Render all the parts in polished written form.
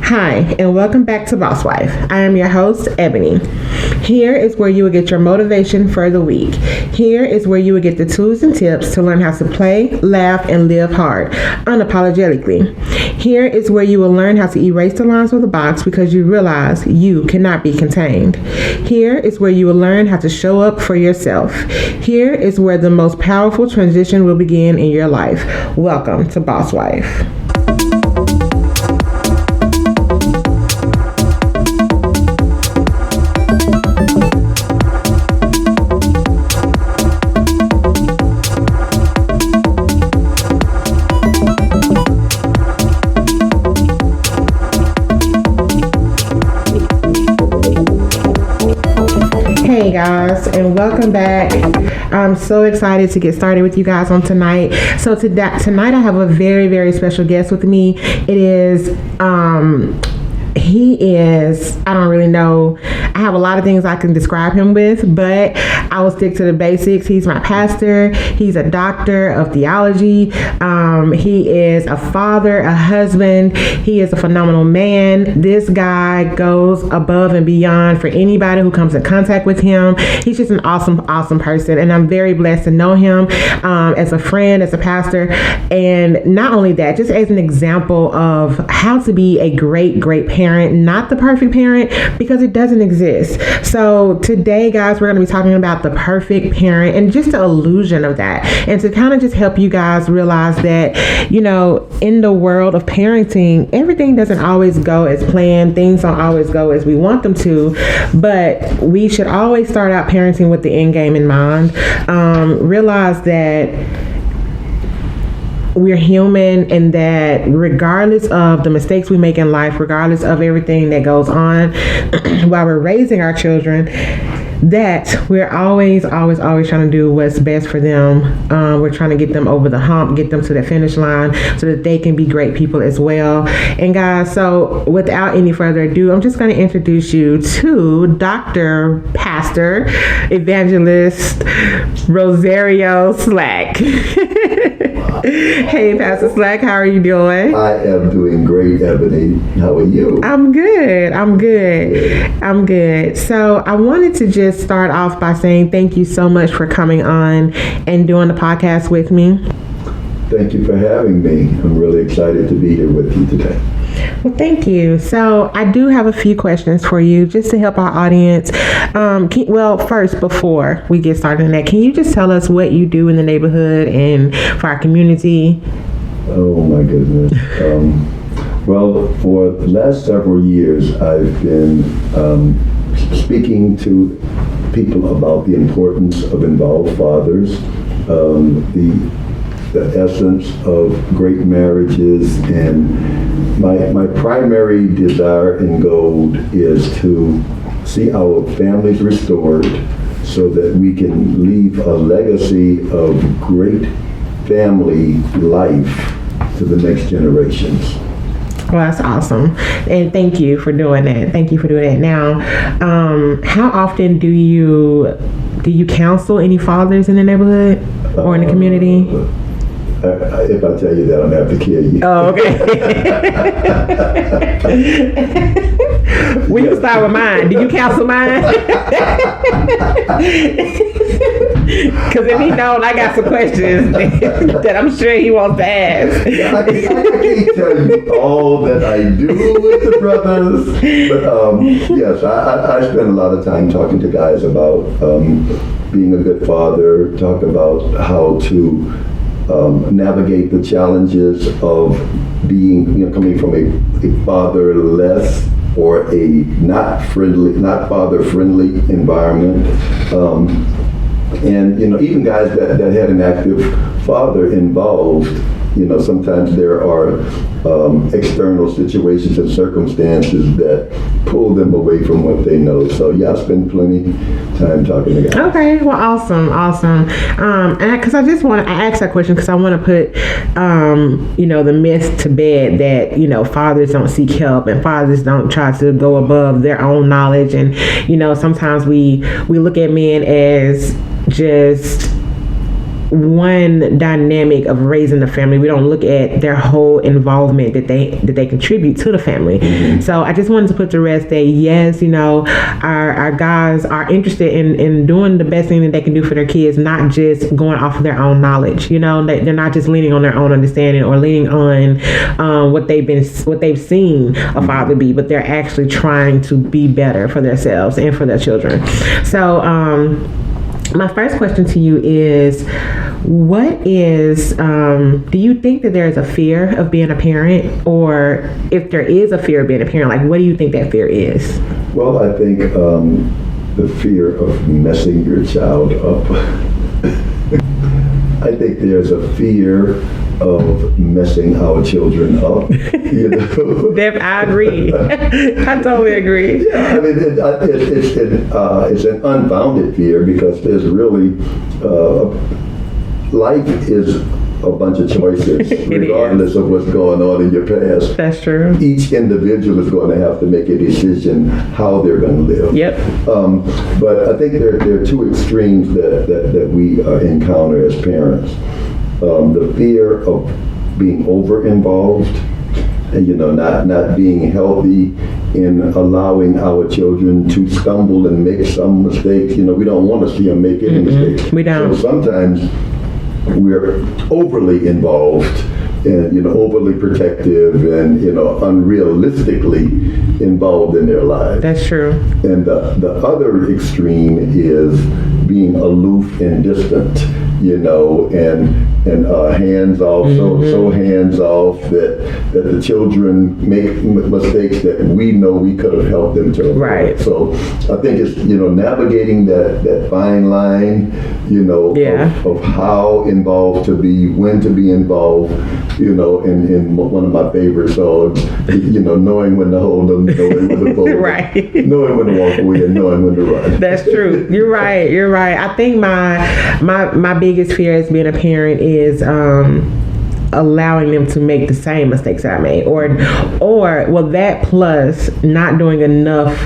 Hi, and welcome back to Boss Wife. I am your host, Ebony. Here is where you will get your motivation for the week. Here is where you will get the tools and tips to learn how to play, laugh, and live hard, unapologetically. Here is where you will learn how to erase the lines of the box because you realize you cannot be contained. Here is where you will learn how to show up for yourself. Here is where the most powerful transition will begin in your life. Welcome to Boss Wife. Hey guys, and welcome back. I'm so excited to get started with you guys on tonight. So tonight I have a very, very special guest with me. I don't really know. I have a lot of things I can describe him with, but I will stick to the basics. He's my pastor. He's a doctor of theology. He is a father, a husband. He is a phenomenal man. This guy goes above and beyond for anybody who comes in contact with him. He's just an awesome, awesome person, and I'm very blessed to know him as a friend, as a pastor, and not only that, just as an example of how to be a great, great parent, not the perfect parent, because it doesn't exist. So today, guys, we're going to be talking about the perfect parent and just the illusion of that, and to kind of just help you guys realize that, you know, in the world of parenting, everything doesn't always go as planned. Things don't always go as we want them to, but we should always start out parenting with the end game in mind. Realize that we're human, and that regardless of the mistakes we make in life, regardless of everything that goes on while we're raising our children, that we're always trying to do what's best for them. We're trying to get them over the hump, get them to the finish line so that they can be great people as well. And guys, so without any further ado, I'm just going to introduce you to Dr. Pastor Evangelist Rosario Slack. Hey, Pastor Slack, how are you doing? I am doing great, Ebony. How are you? I'm good. So I wanted to just start off by saying thank you so much for coming on and doing the podcast with me. Thank you for having me. I'm really excited to be here with you today. Well, thank you. So I do have a few questions for you just to help our audience. First, before we get started on that, can you just tell us what you do in the neighborhood and for our community? Oh, my goodness. For the last several years, I've been speaking to people about the importance of involved fathers, the essence of great marriages, and my primary desire and goal is to see our families restored so that we can leave a legacy of great family life to the next generations. Well, that's awesome. And thank you for doing that. Now, how often do you counsel any fathers in the neighborhood or in the community? If I tell you that, I'm going to have to kill you. Oh, okay. We can start with mine. Do you counsel mine? Because if he don't, I got some questions that I'm sure he wants to ask. I can't tell you all that I do with the brothers, but yes, I spend a lot of time talking to guys about being a good father, talk about how to navigate the challenges of being, coming from a fatherless or a not father-friendly environment. And, even guys that had an active father involved, sometimes there are external situations and circumstances that pull them away from what they know. So yeah, I spend plenty of time talking to guys. Okay, well, awesome. And because I asked that question because I want to put, the myth to bed that, fathers don't seek help and fathers don't try to go above their own knowledge. And, sometimes we look at men as just one dynamic of raising the family. We don't look at their whole involvement that they contribute to the family. So I just wanted to put to rest that yes, our guys are interested in doing the best thing that they can do for their kids, not just going off of their own knowledge. They're not just leaning on their own understanding or leaning on what they've seen a father be, but they're actually trying to be better for themselves and for their children. So my first question to you is, do you think that there is a fear of being a parent? Or if there is a fear of being a parent, like what do you think that fear is? Well, I think the fear of messing your child up. I think there's a fear of messing our children up. I agree. I totally agree. Yeah, I mean, it's an unfounded fear because there's really life is a bunch of choices, regardless of what's going on in your past. That's true. Each individual is going to have to make a decision how they're going to live. Yep. But I think there are two extremes that we encounter as parents. The fear of being over-involved, not being healthy in allowing our children to stumble and make some mistakes. We don't want to see them make any mistakes. We don't. So sometimes we're overly involved and overly protective and unrealistically involved in their lives. That's true. And the other extreme is being aloof and distant, and hands off, so hands off that the children make mistakes that we know we could have helped them to avoid. Right. So I think it's navigating that fine line, of how involved to be, when to be involved, in one of my favorite songs, knowing when to hold them, knowing when to fold them, right, knowing when to walk away, and knowing when to run. That's true. You're right. I think my biggest fear as being a parent is allowing them to make the same mistakes that I made, or that plus not doing enough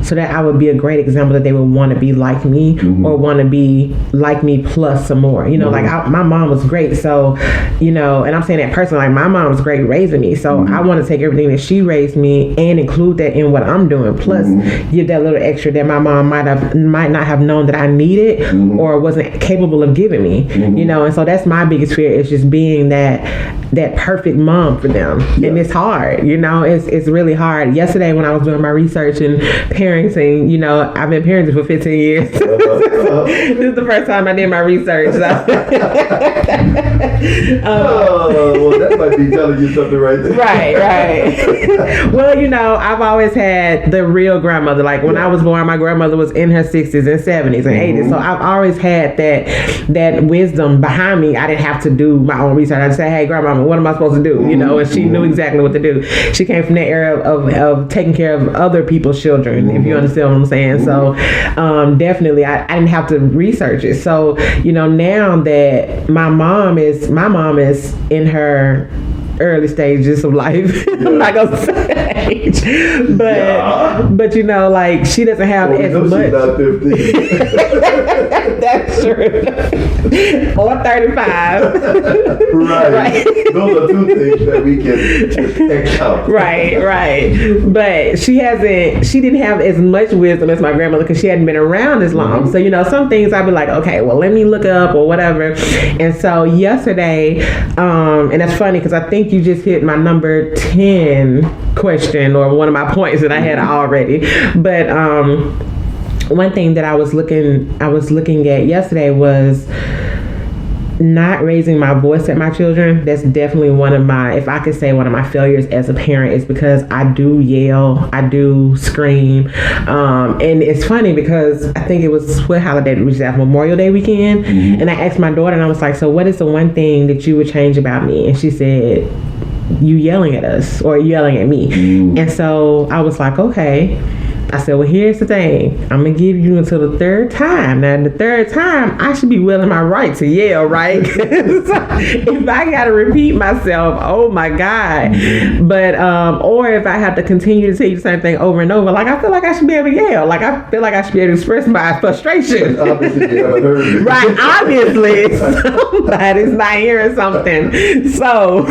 so that I would be a great example that they would want to be like me, or want to be like me plus some more. My mom was great, so and I'm saying that personally, like my mom was great raising me, so I want to take everything that she raised me and include that in what I'm doing, plus give that little extra that my mom might not have known that I needed or wasn't capable of giving me. And so that's my biggest fear, is just being that perfect mom for them. Yeah. And it's hard, it's really hard. Yesterday when I was doing my research and parenting, I've been parenting for 15 years. This is the first time I did my research. So. Well, that might be telling you something right there. Right. Well, I've always had the real grandmother. Like when I was born, my grandmother was in her 60s and 70s and 80s. So I've always had that wisdom behind me. I didn't have to do my own research. I'd say, hey, grandma, what am I supposed to do? And she knew exactly what to do. She came from the era of taking care of other people's children, if you understand what I'm saying. So definitely I didn't have to research it. So now that my mom is in her early stages of life. I'm not gonna say age, but like she doesn't have as much. She's not 15. That's true. Or 35. Right. Those are two things that we can just X out. Right. But she didn't have as much wisdom as my grandmother because she hadn't been around as long. So some things I'd be like, okay, well let me look up or whatever. And so yesterday, and that's funny because I think you just hit my number 10 question or one of my points that I had already. But one thing that I was looking at yesterday was not raising my voice at my children. That's definitely one of my, if I could say one of my failures as a parent, is because I do yell, I do scream. And it's funny because I think it was what holiday we just have, Memorial Day weekend. And I asked my daughter and I was like, so what is the one thing that you would change about me? And she said, you yelling at us or yelling at me. And so I was like, okay. I said, well, here's the thing. I'm going to give you until the third time. Now, the third time, I should be well in my right to yell, right? If I got to repeat myself, oh my God. But, or if I have to continue to tell you the same thing over and over, like, I feel like I should be able to yell. Like, I feel like I should be able to express my frustration. Obviously, you haven't heard it. Right, obviously. Somebody's not hearing something. So,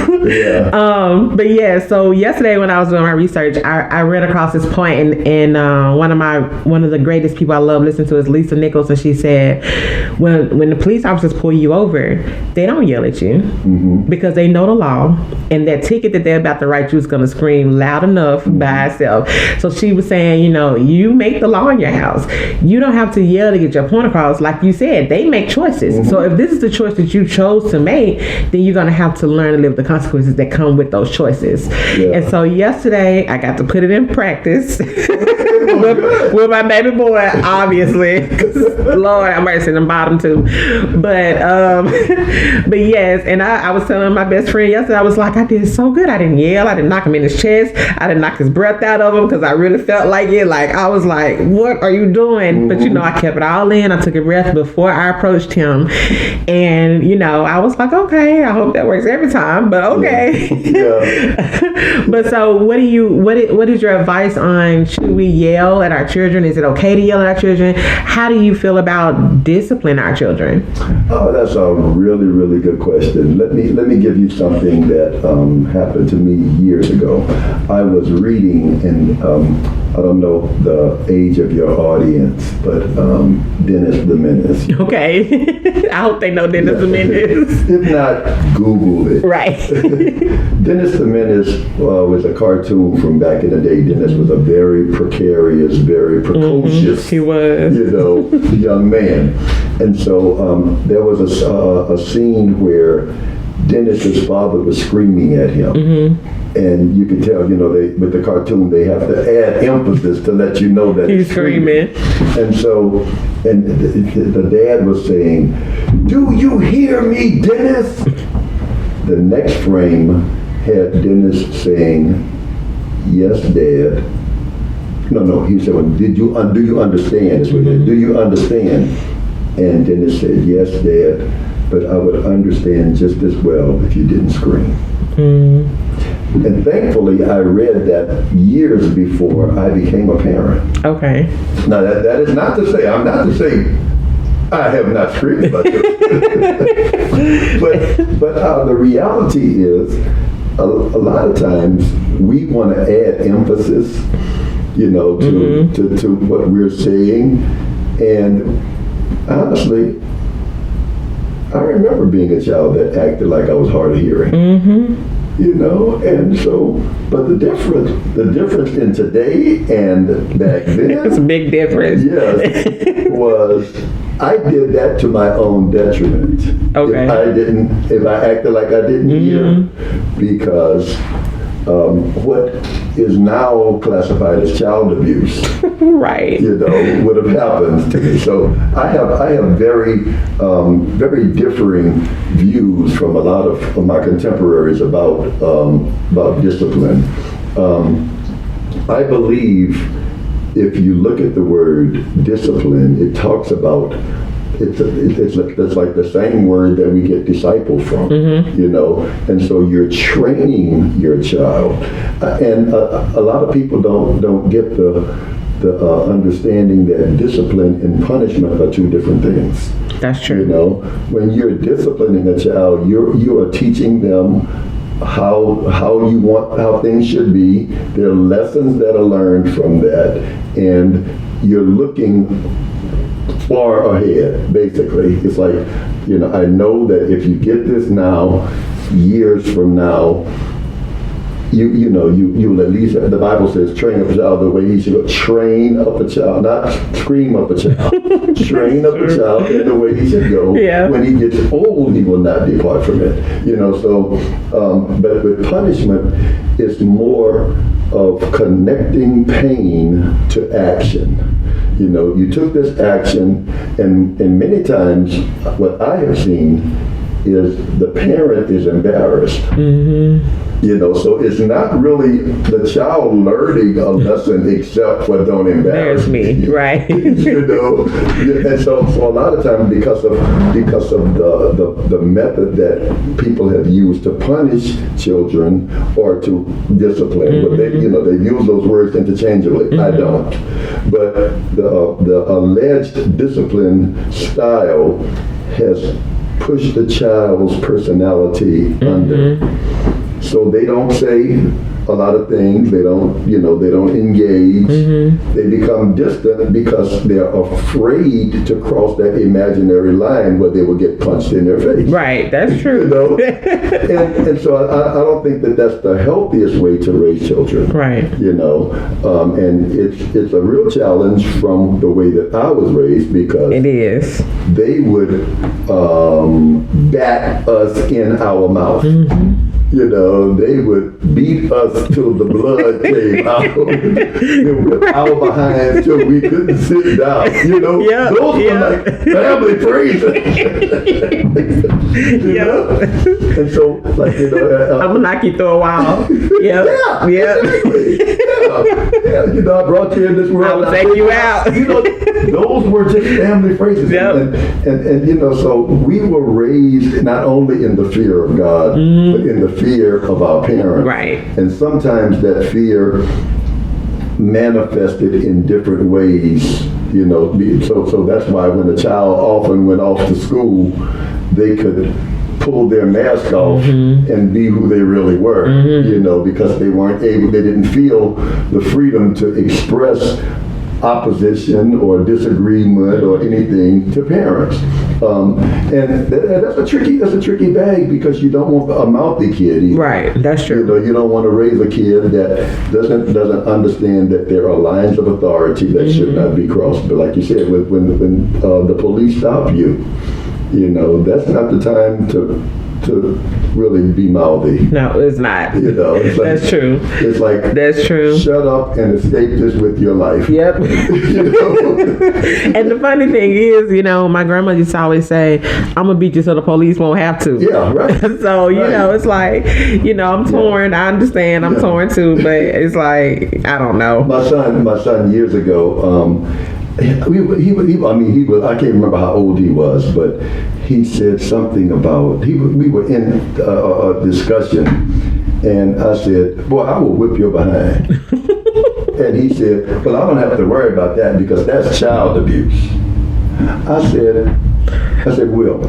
but yeah, so yesterday when I was doing my research, I read across this point, and one of the greatest people I love listening to is Lisa Nichols, and she said, when the police officers pull you over, they don't yell at you because they know the law, and that ticket that they're about to write you is going to scream loud enough by itself. So she was saying, you make the law in your house. You don't have to yell to get your point across. Like you said, they make choices. So if this is the choice that you chose to make, then you're going to have to learn to live with the consequences that come with those choices. And so yesterday, I got to put it in practice with my baby boy, obviously. Lord, I'm mercy, the bottom too. But yes, and I was telling my best friend yesterday, I was like, I did so good. I didn't yell. I didn't knock him in his chest. I didn't knock his breath out of him because I really felt like it. Like, I was like, what are you doing? But I kept it all in. I took a breath before I approached him. And, I was like, okay, I hope that works every time, but okay. But so what is your advice on, should we yell at our children? Is it okay to yell at our children? How do you feel about discipline our children? Oh, that's a really, really good question. Let me give you something that happened to me years ago. I was reading, and I don't know the age of your audience, but Dennis the Menace. Okay. I hope they know Dennis the Menace. If not, Google it. Right. Dennis the Menace was a cartoon from back in the day. Dennis was a very precarious, very precocious, he was, young man. And so there was a scene where Dennis's father was screaming at him. And you can tell, with the cartoon, they have to add emphasis to let you know that he's screaming. And so, the dad was saying, "Do you hear me, Dennis?" The next frame had Dennis saying, "Yes, Dad." No, he said, well, do you understand? Is what he said. Do you understand? And Dennis said, "Yes, Dad, but I would understand just as well if you didn't scream." And thankfully, I read that years before I became a parent. Okay. Now, that is not to say, I'm not to say I have not screamed about it. but the reality is, a lot of times, we want to add emphasis, to what we're saying. And honestly, I remember being a child that acted like I was hard of hearing. And so, but the difference in today and back then, it's a big difference. Yes, was I did that to my own detriment. Okay. If I acted like I didn't hear, because what is now classified as child abuse, right? Would have happened to me. So I have very, very differing views from a lot of my contemporaries about discipline. I believe if you look at the word discipline, it talks about. It's like the same word that we get disciple from, and so you're training your child, and a lot of people don't get the understanding that discipline and punishment are two different things. That's true. When you're disciplining a child, you are teaching them how things should be. There are lessons that are learned from that, and you're looking far ahead, basically. It's like, I know that if you get this now, years from now, you'll at least, the Bible says, train up a child the way he should go. Train up a child, not scream up a child. Train up a child in the way he should go. Yeah. When he gets old, he will not depart from it. But with punishment, it's more of connecting pain to action. You took this action, and many times what I have seen is the parent is embarrassed. So it's not really the child learning a lesson except for don't embarrass There's me, right? And so a lot of times because of the method that people have used to punish children or to discipline, but they use those words interchangeably. I don't, but the alleged discipline style has pushed the child's personality under. So they don't say a lot of things. They don't, they don't engage. They become distant because they're afraid to cross that imaginary line where they will get punched in their face. Right, that's true. And so I don't think that that's the healthiest way to raise children. Right. And it's a real challenge from the way that I was raised because it is. They would bat us in our mouth. They would beat us till the blood came out. They would whip our behinds till we couldn't sit down. Those were like family phrases. And so, like, I'm gonna knock you through a wall. Yeah. I brought you in this world. I will take you out. Those were just family phrases. And so we were raised not only in the fear of God, but in the fear of our parents. Right. And sometimes that fear manifested in different ways. So that's why when a child often went off to school, they could pull their mask off and be who they really were, because they didn't feel the freedom to express opposition or disagreement or anything to parents. And that's a tricky bag because you don't want a mouthy kid either. Right, that's true. You don't want to raise a kid that doesn't understand that there are lines of authority that should not be crossed. But like you said, when the police stop you, that's not the time to really be mouthy. No, it's not. It's like, that's true. It's like, that's true. Shut up and escape this with your life. Yep. And the funny thing is, my grandma used to always say, "I'm gonna beat you so the police won't have to." Yeah, right. So it's like, I'm torn. I understand. I'm torn too, but it's like I don't know. My son years ago. I can't remember how old he was, but he said something about, we were in a discussion, and I said, "Boy, I will whip your behind." And he said, "Well, I don't have to worry about that because that's child abuse." I said, "Will,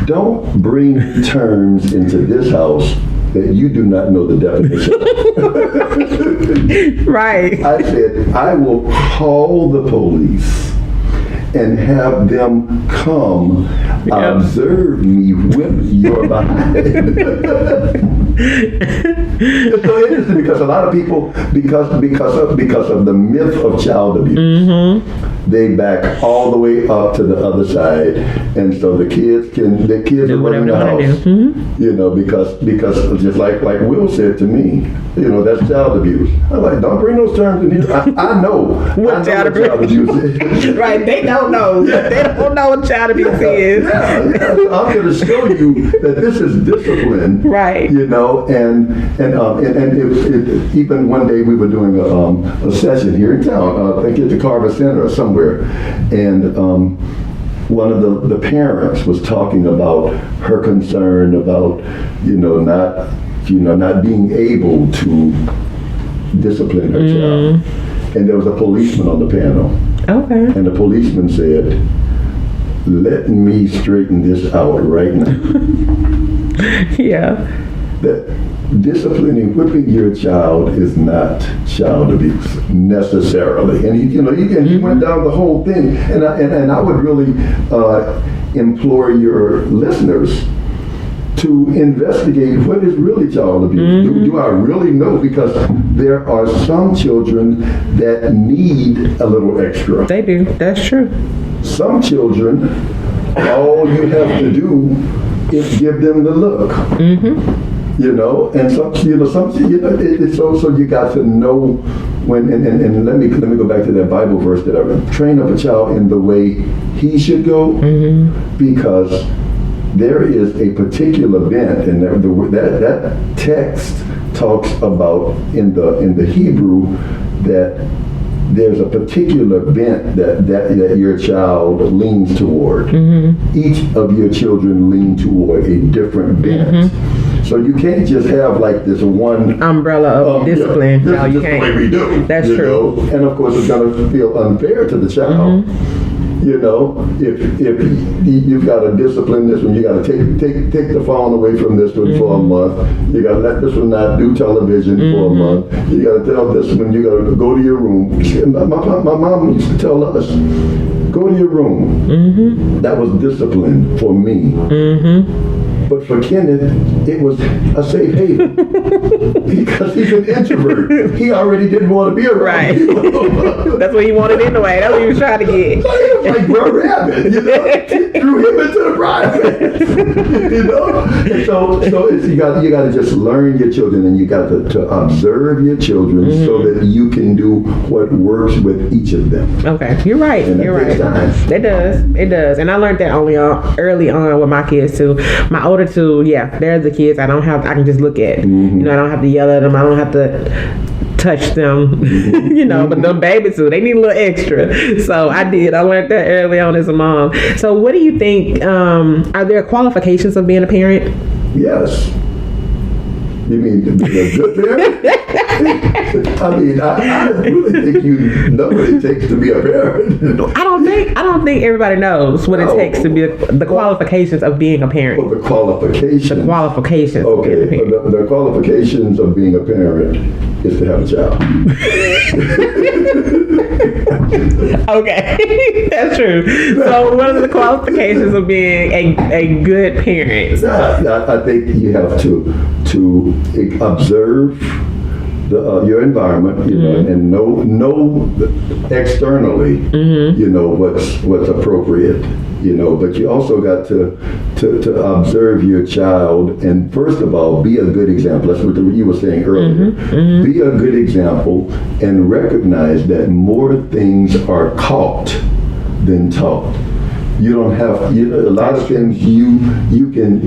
don't bring terms into this house that you do not know the definition of." Right. I said, "I will call the police and have them come observe me whip your behind." It's so interesting because a lot of people, because of the myth of child abuse, they back all the way up to the other side, and so the kids are running the house, because just like Will said to me, that's child abuse. I'm like, don't bring those terms in here. I know what child abuse is. Right? They don't know. They don't know what child abuse is. Yeah. I'm going to show you that this is discipline. Right. And even one day we were doing a session here in town. I think at the Carver Center or somewhere, and one of the parents was talking about her concern about not being able to discipline her child, and there was a policeman on the panel. Okay. And the policeman said, "Let me straighten this out right now." Yeah. That whipping your child is not child abuse necessarily, and he went down the whole thing, and I would really implore your listeners to investigate what is really child abuse. Do I really know? Because there are some children that need a little extra. They do. That's true. Some children, all you have to do is give them the look. And so you got to know when, and let me go back to that Bible verse that I read. Train up a child in the way he should go, because there is a particular bent, and that text talks about in the Hebrew that there's a particular bent that your child leans toward. Each of your children lean toward a different bent. So you can't just have like this one umbrella of discipline. This No, is you just can't. the way we do. That's you true. know? And of course, it's going to feel unfair to the child. You know, if you've got to discipline this one, you got to take the phone away from this one for a month. You got to let this one not do television for a month. You got to tell this one you got to go to your room. My mom used to tell us, go to your room. That was discipline for me. But for Kenneth, it was a safe haven because he's an introvert. He already didn't want to be around Right. people. That's what he wanted anyway. That's what he was trying to get. He was like Bro Rabbit, you know, threw him into the frying, you know. And so it's, you got to just learn your children, and you got to observe your children so that you can do what works with each of them. Okay, you're right. And You're it takes right. time. It does, and I learned that early on with my kids too. My older two, yeah, they're the kids I can just look at. You know, I don't have to yell at them. I don't have to touch them. You know, but them babies too, they need a little extra. So I learned that early on as a mom. So what do you think? Are there qualifications of being a parent? Yes. You mean to be a good parent? I mean, I really think you know what it takes to be a parent. I don't think everybody knows what it takes to be the qualifications of being a parent. Well, the qualifications. The qualifications of being a Okay, parent. the qualifications of being a parent is to have a child. Okay, that's true. So, what are the qualifications of being a good parent? I think you have to observe your environment, you know, and know externally, you know, what's appropriate, you know. But you also got to observe your child, and first of all, be a good example. That's what you were saying earlier. Be a good example, and recognize that more things are caught than taught. You don't have a lot of things. You can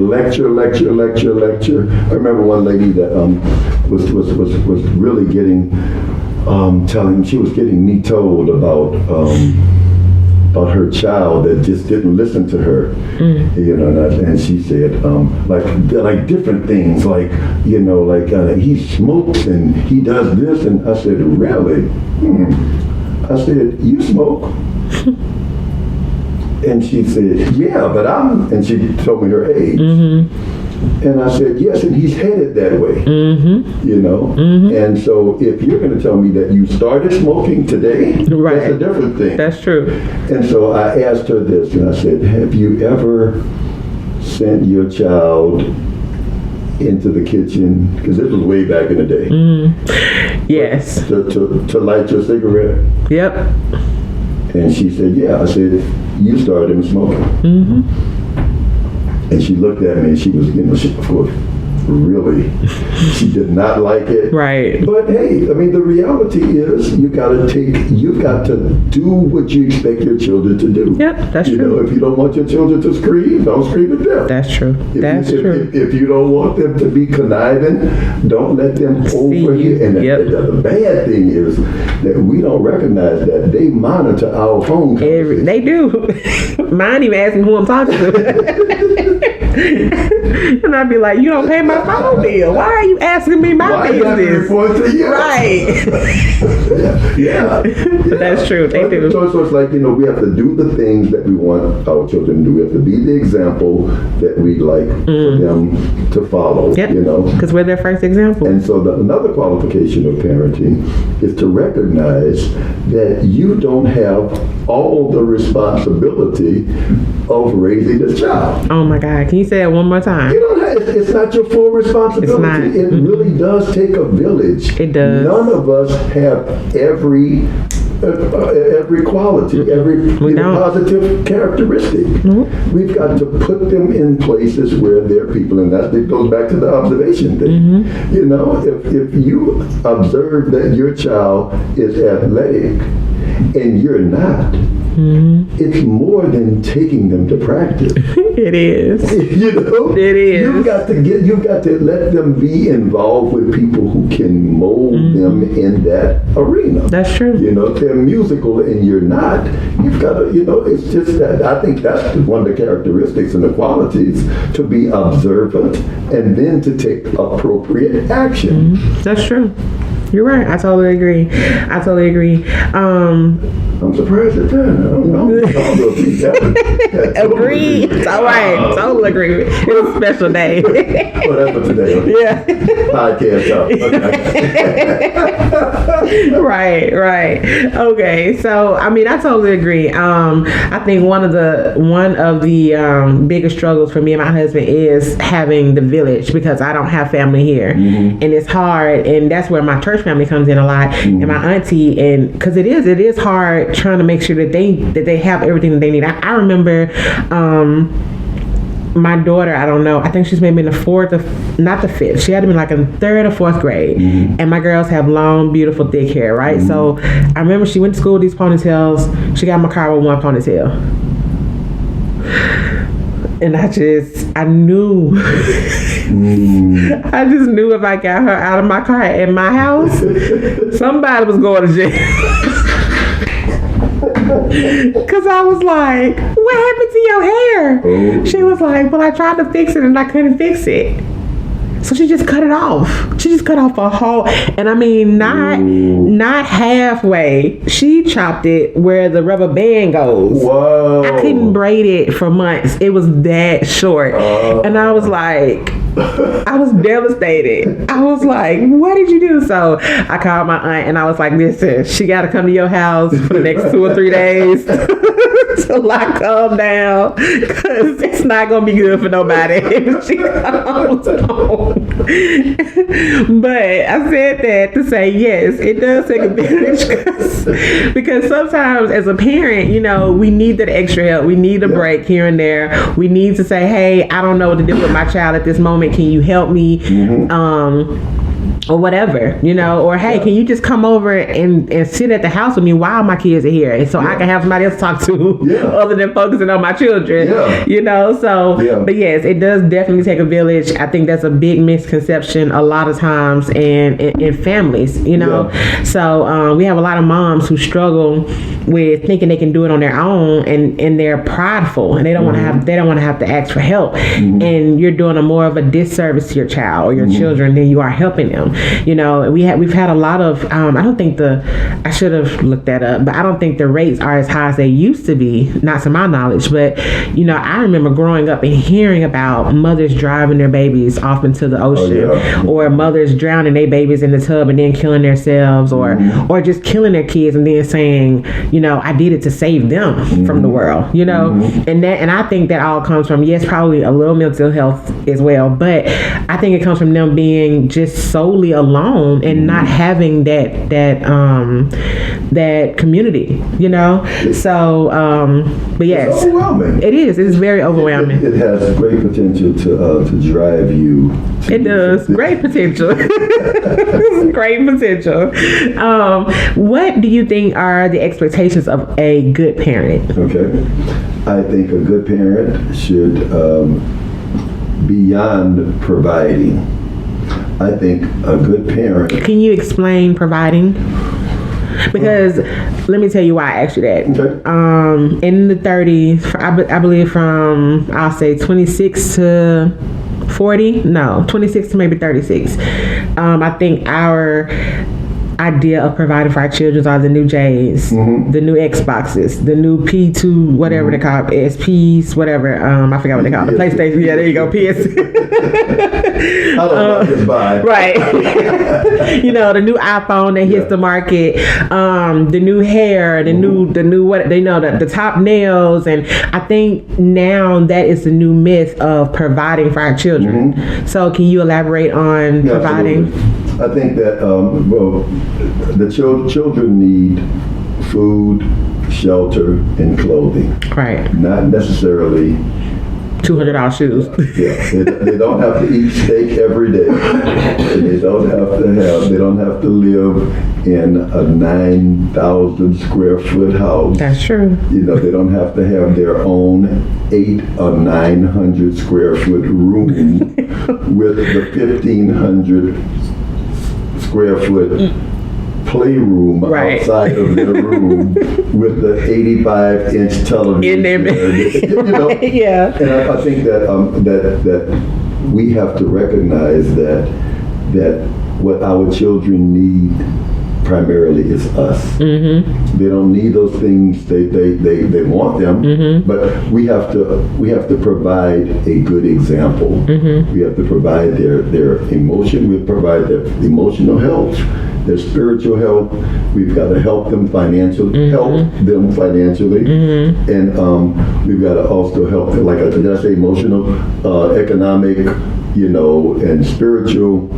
lecture. I remember one lady that was really getting she was getting me told about her child that just didn't listen to her, you know, and she said like different things, like, you know, like he smokes and he does this, and I said, really? I said, you smoke? And she said, yeah, but and she told me her age. And I said, yes, and he's headed that way, you know. And so if you're going to tell me that you started smoking today, Right. that's a different thing. That's true. And so I asked her this, and I said, have you ever sent your child into the kitchen, because this was way back in the day, Yes. to light your cigarette? Yep. And she said, yeah. I said, you started him smoking. And she looked at me, and she was, you know, of course, really, she did not like it. Right. But hey, I mean, the reality is you've got to do what you expect your children to do. Yep, that's You true. know, if you don't want your children to scream, don't scream at them. That's true. That's true. If you don't want them to be conniving, don't let them over you. And the bad thing is that we don't recognize that they monitor our phone conversations. They do. Mine even asking who I'm talking to. And I'd be like, you don't pay my phone bill. Why are you asking me my Why you have to business? report to you? Right. Yeah. But that's true. They do. So it's like, you know, we have to do the things that we want our children to do. We have to be the example that we'd like for them to follow, Yep. you know. Because we're their first example. And so another qualification of parenting is to recognize that you don't have all the responsibility of raising this child. Oh my God. Can you say that one more time? You don't have, it's not your full responsibility. It's not. It really does take a village. It does. None of us have every quality, every We don't. positive characteristic. We've got to put them in places where they're people, and it goes back to the observation thing. You know, if you observe that your child is athletic and you're not, it's more than taking them to practice. It is. You know, It is. You've got to let them be involved with people who can mold them in that arena. That's true. You know, if they're musical and you're not, you've got to, it's just that I think that's one of the characteristics and the qualities, to be observant and then to take appropriate action. That's true. You're right. I totally agree. I'm surprised at that. Agreed. It's all right. Total agreement. It was a special day. Well, that's for today. Yeah. Podcast talk. Okay. Right. Okay. So, I mean, I totally agree. I think one of the biggest struggles for me and my husband is having the village, because I don't have family here, and it's hard. And that's where my church family comes in a lot, and my auntie, and because it is hard trying to make sure that they have everything that they need. I remember my daughter, I don't know, I think she's maybe in the not the fifth, she had to be like in third or fourth grade, and my girls have long, beautiful, thick hair, right? So I remember she went to school with these ponytails. She got in my car with one ponytail, and I knew I just knew if I got her out of my car in my house, somebody was going to jail. Because I was like, what happened to your hair? Oh. She was like, well, I tried to fix it and I couldn't fix it. So she just cut it off. She just cut off a whole, and I mean, not halfway. She chopped it where the rubber band goes. Whoa. I couldn't braid it for months. It was that short. And I was like, I was devastated. I was like, what did you do? So I called my aunt and I was like, listen, she got to come to your house for the next 2 or 3 days till I calm down, because it's not going to be good for nobody if she comes home. But I said that to say, yes, it does take a village, because sometimes as a parent, we need that extra help. We need a break here and there. We need to say, hey, I don't know what to do with my child at this moment. Can you help me? Or whatever, or hey, can you just come over and sit at the house with me while my kids are here, and so I can have somebody else to talk to other than focusing on my children, so but yes, it does definitely take a village. I think that's a big misconception a lot of times in families, so we have a lot of moms who struggle with thinking they can do it on their own, and they're prideful, and they don't want to have to ask for help, and you're doing more of a disservice to your child or your children than you are helping them. We've had a lot of I don't think I should have looked that up, but I don't think the rates are as high as they used to be, not to my knowledge. But I remember growing up and hearing about mothers driving their babies off into the ocean, or mothers drowning their babies in the tub and then killing themselves, or just killing their kids and then saying, I did it to save them from the world, and I think that all comes from, yes, probably a little mental health as well, but I think it comes from them being just solely alone and not having that community, so but yes, it's overwhelming. It is very overwhelming. It has great potential to drive you. It does. Great potential. Great potential. What do you think are the expectations of a good parent? Okay. I think a good parent should, beyond providing, I think a good parent... Can you explain providing? Because let me tell you why I asked you that. Okay. In the 30s, I believe from, I'll say 26 to 26 to maybe 36. I think our idea of providing for our children are the new J's, the new Xboxes, the new P2, whatever they call it, SPs, whatever. I forgot what they call it. The PlayStation. Yeah, there you go. PS. I don't know just buy. Right. The new iPhone that hits the market, the new hair, the new what they know, the top nails, and I think now that is the new myth of providing for our children. So can you elaborate on providing? Absolutely. I think that the children need food, shelter, and clothing. Right. Not necessarily $200 shoes. Yeah, they don't have to eat steak every day. They don't have to live in a 9,000 square foot house. That's true. You know, they don't have to have their own 800 or 900 square foot room with the 1,500 square foot playroom Right. outside of their room with the 85-inch television. In there. You know? Yeah. And I think that that we have to recognize that what our children need primarily is us. Mm-hmm. They don't need those things. They want them, Mm-hmm. but we have to provide a good example. Mm-hmm. We have to provide their emotion. We provide their emotional health, their spiritual health. We've got to help them financially. Help them financially, and we've got to also help them, like did I say emotional, economic, you know, and spiritual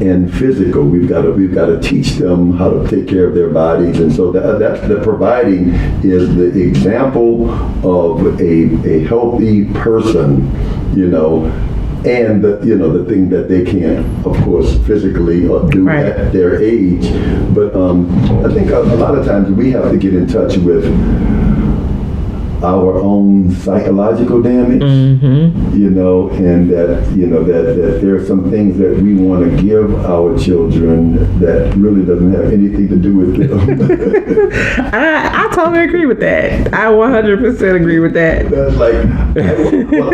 and physical. We've got to teach them how to take care of their bodies, and so that's the providing is the example of a healthy person, you know, and the thing that they can't, of course, physically do Right. at their age. But I think a lot of times we have to get in touch with our own psychological damage, you know, and that there are some things that we want to give our children that really doesn't have anything to do with them. I totally agree with that. I 100% agree with that. That's like,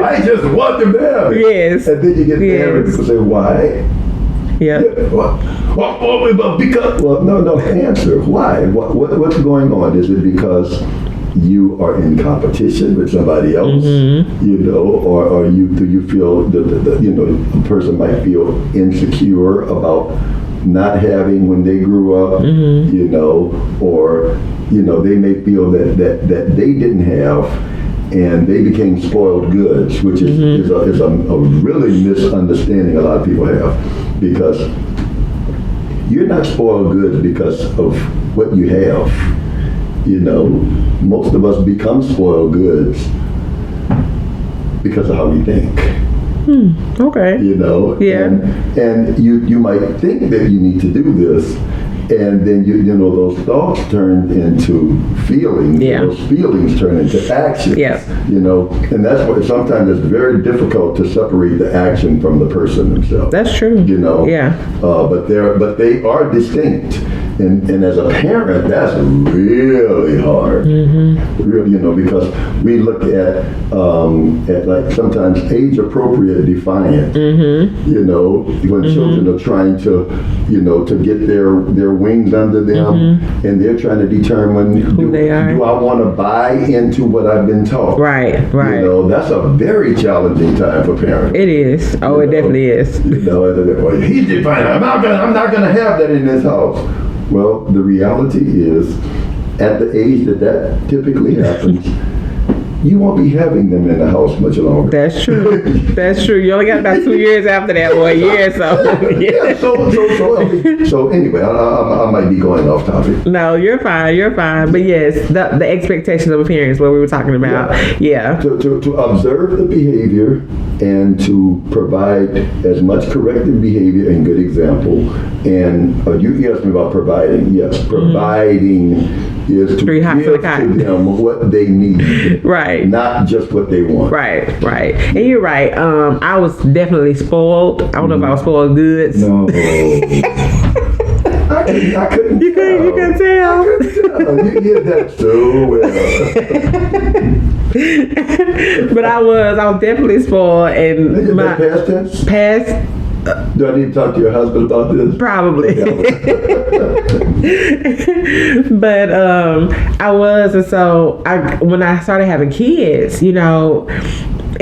I just want them to have it. Yes. And then you get married, people say, why? Yeah. Because, well, no, answer. Why? What's going on? Is it because you are in competition with somebody else, you know, or do you feel a person might feel insecure about not having when they grew up, you know, or they may feel that they didn't have, and they became spoiled goods, which is a really misunderstanding a lot of people have, because you're not spoiled goods because of what you have. You know, most of us become spoiled goods because of how we think. Okay. You know, Yeah. and you might think that you need to do this, and then those thoughts turn into feelings. Yeah. Those feelings turn into actions. Yeah. You know, and that's why sometimes it's very difficult to separate the action from the person themselves. That's true. You know. Yeah. But they are distinct. And as a parent, that's really hard. Really, because we look at like sometimes age-appropriate defiance. You know, when children are trying to, to get their wings under them, and they're trying to determine Who they are. Do I want to buy into what I've been taught? Right. You know, that's a very challenging time for parents. It is. Oh, it definitely is. Well, he's defining. I'm not gonna have that in this house. Well, the reality is, at the age that typically happens, you won't be having them in the house much longer. That's true. That's true. You only got about 2 years after that, or a year or so. Yeah. So anyway, I might be going off topic. No, you're fine. You're fine. But yes, the expectations of a parent is what we were talking about. Yeah. To observe the behavior and to provide as much corrective behavior and good example. And you asked me about providing. Yes, providing is to Three hots give and a cot. to them what they need. Right. Not just what they want. Right. And you're right. I was definitely spoiled. I don't know if I was spoiled goods. No. I couldn't You couldn't tell. You did that so well. But I was definitely spoiled, and Is my that past tense? past Do I need to talk to your husband about this? probably. Yeah. But I was, and so when I started having kids, it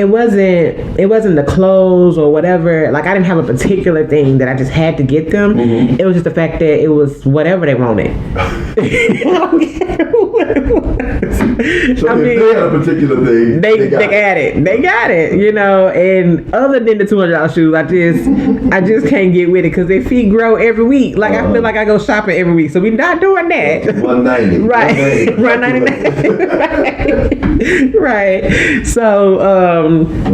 wasn't the clothes or whatever. Like, I didn't have a particular thing that I just had to get them. It was just the fact that it was whatever they wanted. So if they had a particular thing, They got it. They got it, and other than the $200 shoes, I just can't get with it because their feet grow every week. Like, I feel like I go shopping every week. So we're not doing that. $190. Right. $199. Right. So,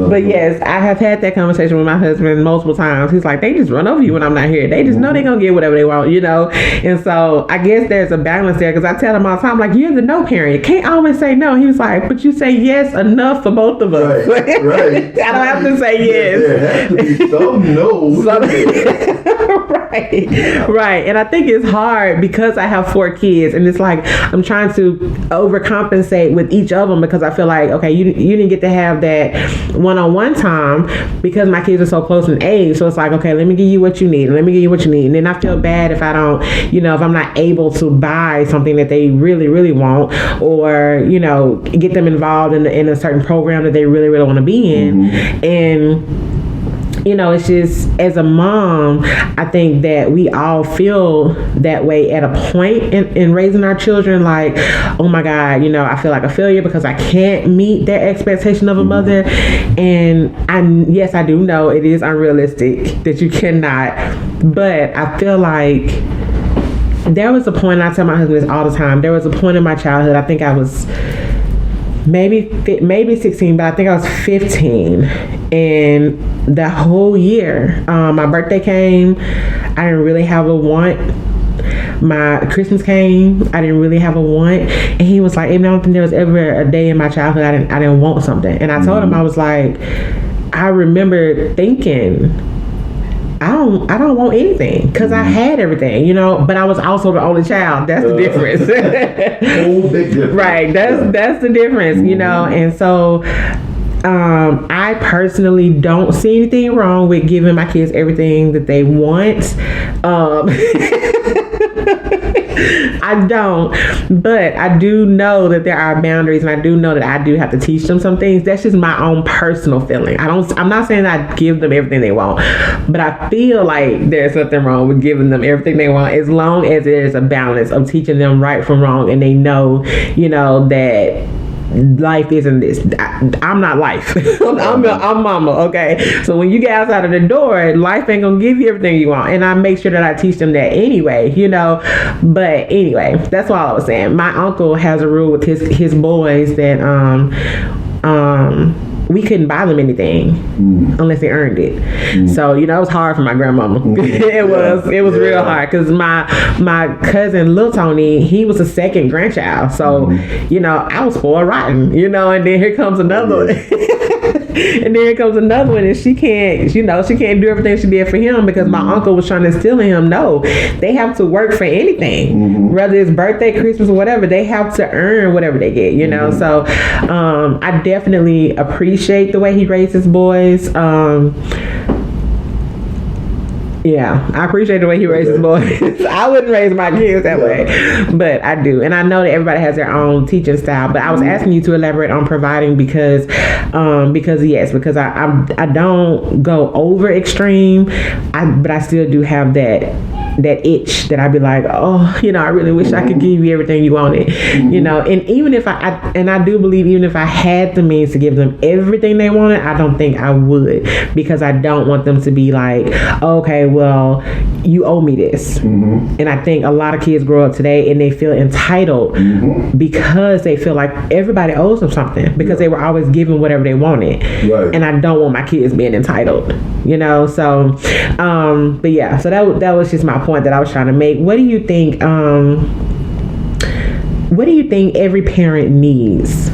But yes, I have had that conversation with my husband multiple times. He's like, they just run over you when I'm not here. They just know they're gonna get whatever they want, And so I guess there's a balance there, because I tell him all the time, like, you're the no parent. You can't always say no. He was like, but you say yes enough for both of us. Right. I don't have to say yes. There has to be some no. Right. And I think it's hard because I have 4 kids, and it's like I'm trying to overcompensate with each of them, because I feel like, okay, you didn't get to have that one-on-one time because my kids are so close in age. So it's like, okay, let me give you what you need. And then I feel bad if I don't, if I'm not able to buy something that they really, really want, or, get them involved in a certain program that they really, really want to be in. And it's just, as a mom, I think that we all feel that way at a point in raising our children. Like, oh my God, I feel like a failure because I can't meet their expectation of a mother. And yes, I do know it is unrealistic that you cannot, but I feel like there was a point, and I tell my husband this all the time, there was a point in my childhood, I think I was maybe 16, but I think I was 15, and the whole year, my birthday came, I didn't really have a want. My Christmas came, I didn't really have a want, and he was like, I don't think there was ever a day in my childhood I didn't want something. And I told him, I was like, I remember thinking, I don't want anything, because I had everything, but I was also the only child. That's the difference. Whole big difference. Right. That's the difference, And so I personally don't see anything wrong with giving my kids everything that they want. I don't, but I do know that there are boundaries, and I do know that I do have to teach them some things. That's just my own personal feeling. I'm not saying I give them everything they want, but I feel like there's nothing wrong with giving them everything they want, as long as there's a balance of teaching them right from wrong, and they know, that life isn't this. I'm not life. I'm mama. Okay. So when you get outside of the door, life ain't gonna give you everything you want. And I make sure that I teach them that anyway, But anyway, that's all I was saying. My uncle has a rule with his boys that we couldn't buy them anything unless they earned it. So, it was hard for my grandmama. It was real hard, because my cousin Lil Tony, he was a second grandchild. So, I was spoiled rotten, and then here comes another one. And then here comes another one, and she can't do everything she did for him, because my uncle was trying to instill in him, no, they have to work for anything, whether it's birthday, Christmas, or whatever. They have to earn whatever they get, So I definitely appreciate the way he raised his boys. I appreciate the way he raised his boys. I wouldn't raise my kids that way, but I do. And I know that everybody has their own teaching style, but I was asking you to elaborate on providing because I don't go over extreme, but I still do have that itch that I'd be like, I really wish I could give you everything you wanted, and even if I do believe, even if I had the means to give them everything they wanted, I don't think I would, because I don't want them to be like, okay, well, you owe me this. And I think a lot of kids grow up today and they feel entitled because they feel like everybody owes them something, because they were always given whatever they wanted. Right. And I don't want my kids being entitled, so but yeah, so that was just my point that I was trying to make. What do you think every parent needs?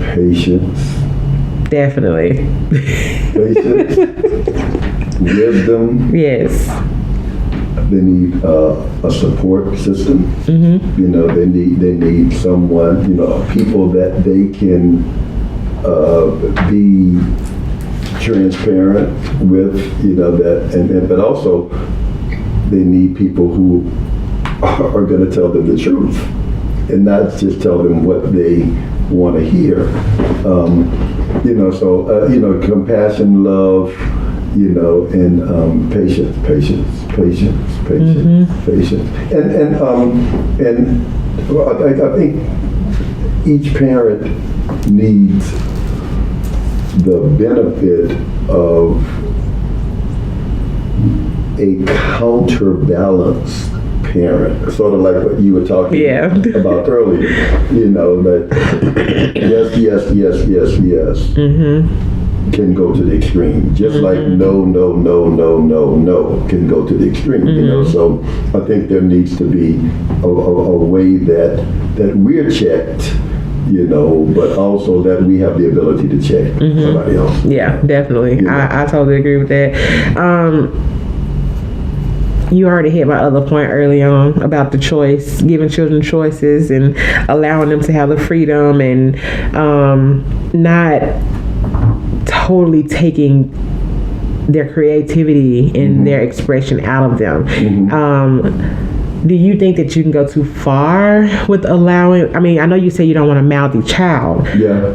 Patience. Definitely. Patience. Wisdom. Yes. They need a support system. They need someone, people that they can be transparent with, but also they need people who are going to tell them the truth and not just tell them what they want to hear. Compassion, love, and patience. And I think each parent needs the benefit of a counterbalance parent, sort of like what you were talking Yeah. about earlier. That yes can go to the extreme, just like no can go to the extreme. So I think there needs to be a way that we're checked, but also that we have the ability to check somebody else. Yeah, definitely. I totally agree with that. You already hit my other point early on about the choice, giving children choices and allowing them to have the freedom and not totally taking their creativity and their expression out of them. Do you think that you can go too far with allowing, I know you say you don't want a mouthy child,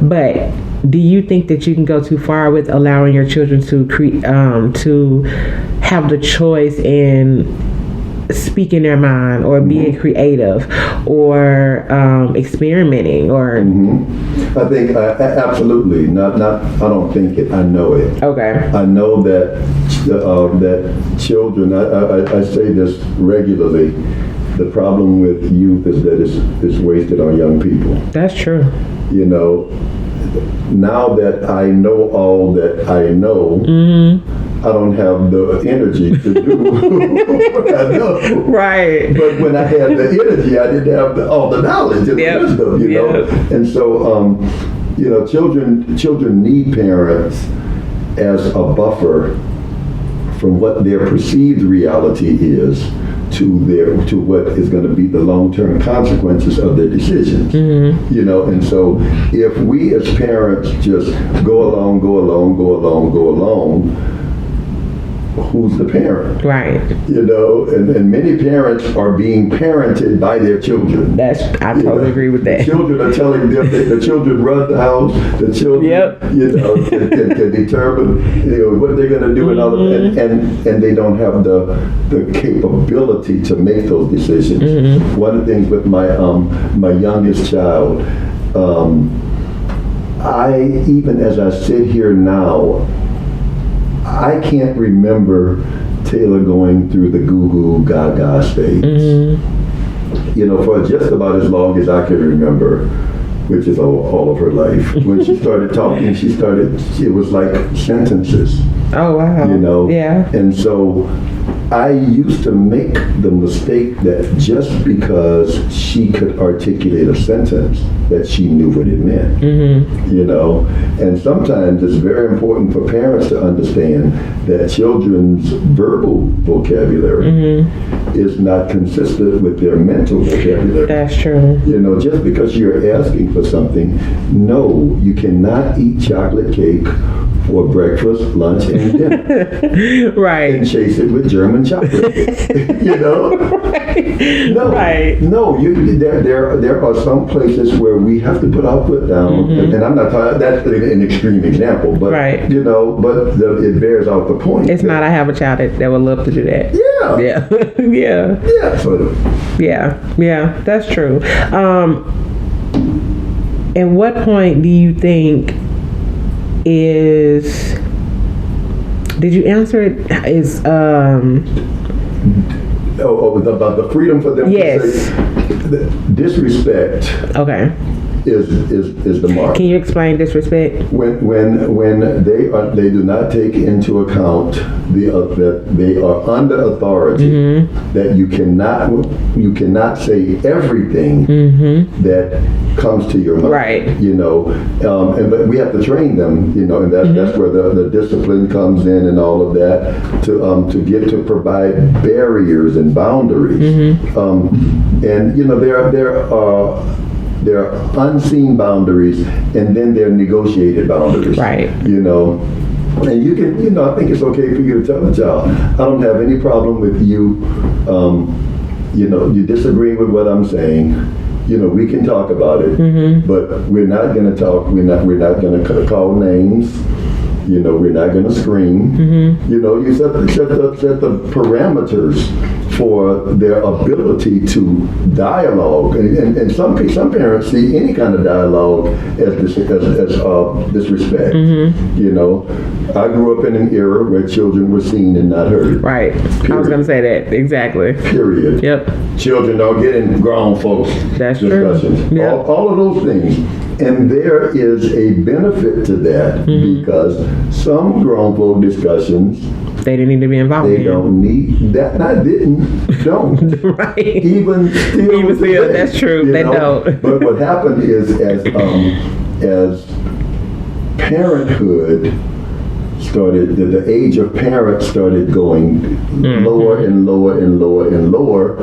but do you think that you can go too far with allowing your children to have the choice in speaking their mind or being creative or experimenting or I think absolutely not I don't think it, I know it. Okay. I know that that children, I say this regularly, the problem with youth is that it's wasted on young people. That's true. Now that I know all that I know, I don't have the energy to do what I know. Right. But when I had the energy, I didn't have all the knowledge and the wisdom, And so, children need parents as a buffer from what their perceived reality is to what is going to be the long-term consequences of their decisions. And so if we as parents just go along, who's the parent? Right. And many parents are being parented by their children. I totally agree with that. The children are telling them that the children run the house. The children, can determine what they're going to do and all of that, and they don't have the capability to make those decisions. One of the things with my youngest child, even as I sit here now, I can't remember Taylor going through the goo-goo gaga stage. For just about as long as I can remember, which is all of her life. When she started talking, it was like sentences. Oh, wow. Yeah. And so I used to make the mistake that just because she could articulate a sentence, that she knew what it meant. And sometimes it's very important for parents to understand that children's verbal vocabulary is not consistent with their mental vocabulary. That's true. Just because you're asking for something, no, you cannot eat chocolate cake for breakfast, lunch, and dinner. Right. And chase it with German chocolate. Right. No. Right. No. There are some places where we have to put our foot down, and I'm not talking. That's an extreme example, but right. But it bears out the point. It's not. I have a child that would love to do that. Yeah. Yeah. Yeah. Yeah. So. Yeah. Yeah. That's true. At what point do you think is? Did you answer it? Is about the freedom for them yes. to say disrespect. Okay. Is the mark. Can you explain disrespect? When they do not take into account that they are under authority, that you cannot say everything that comes to your mind. Right. But we have to train them. And that's where the discipline comes in and all of that to provide barriers and boundaries. There are unseen boundaries, and then there are negotiated boundaries. Right. And you can, I think it's okay for you to tell the child, I don't have any problem with you, you disagreeing with what I'm saying. We can talk about it, but we're not going to talk. We're not going to call names. You know, we're not going to scream. You know, you set the parameters for their ability to dialogue, and some parents see any kind of dialogue as disrespect. You know, I grew up in an era where children were seen and not heard. Right. Period. I was going to say that. Exactly. Period. Yep. Children don't get in grown folks That's discussions. true. Yep. All of those things. And there is a benefit to that because some grown folk discussions, They didn't need to be involved they in. don't need that. Don't. Right. Even still, today, that's true. you They know? don't. But what happened is, as parenthood started, the age of parents started going lower and lower and lower and lower.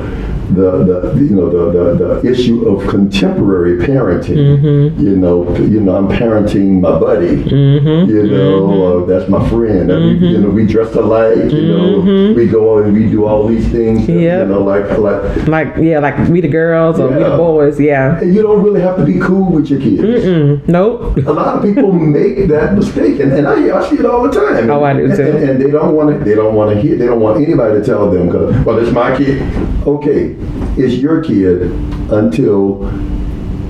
The issue of contemporary parenting. You know, I'm parenting my buddy. You know, that's my friend. You know, we dress alike. You know, we go and we do all these things. Yep. You know, like we the girls or we the boys. Yeah. And you don't really have to be cool with your kids. Nope. A lot of people make that mistake, and I see it all the time. Oh, I do too. And they don't want to. They don't want anybody to tell them, well, it's my kid. Okay, it's your kid until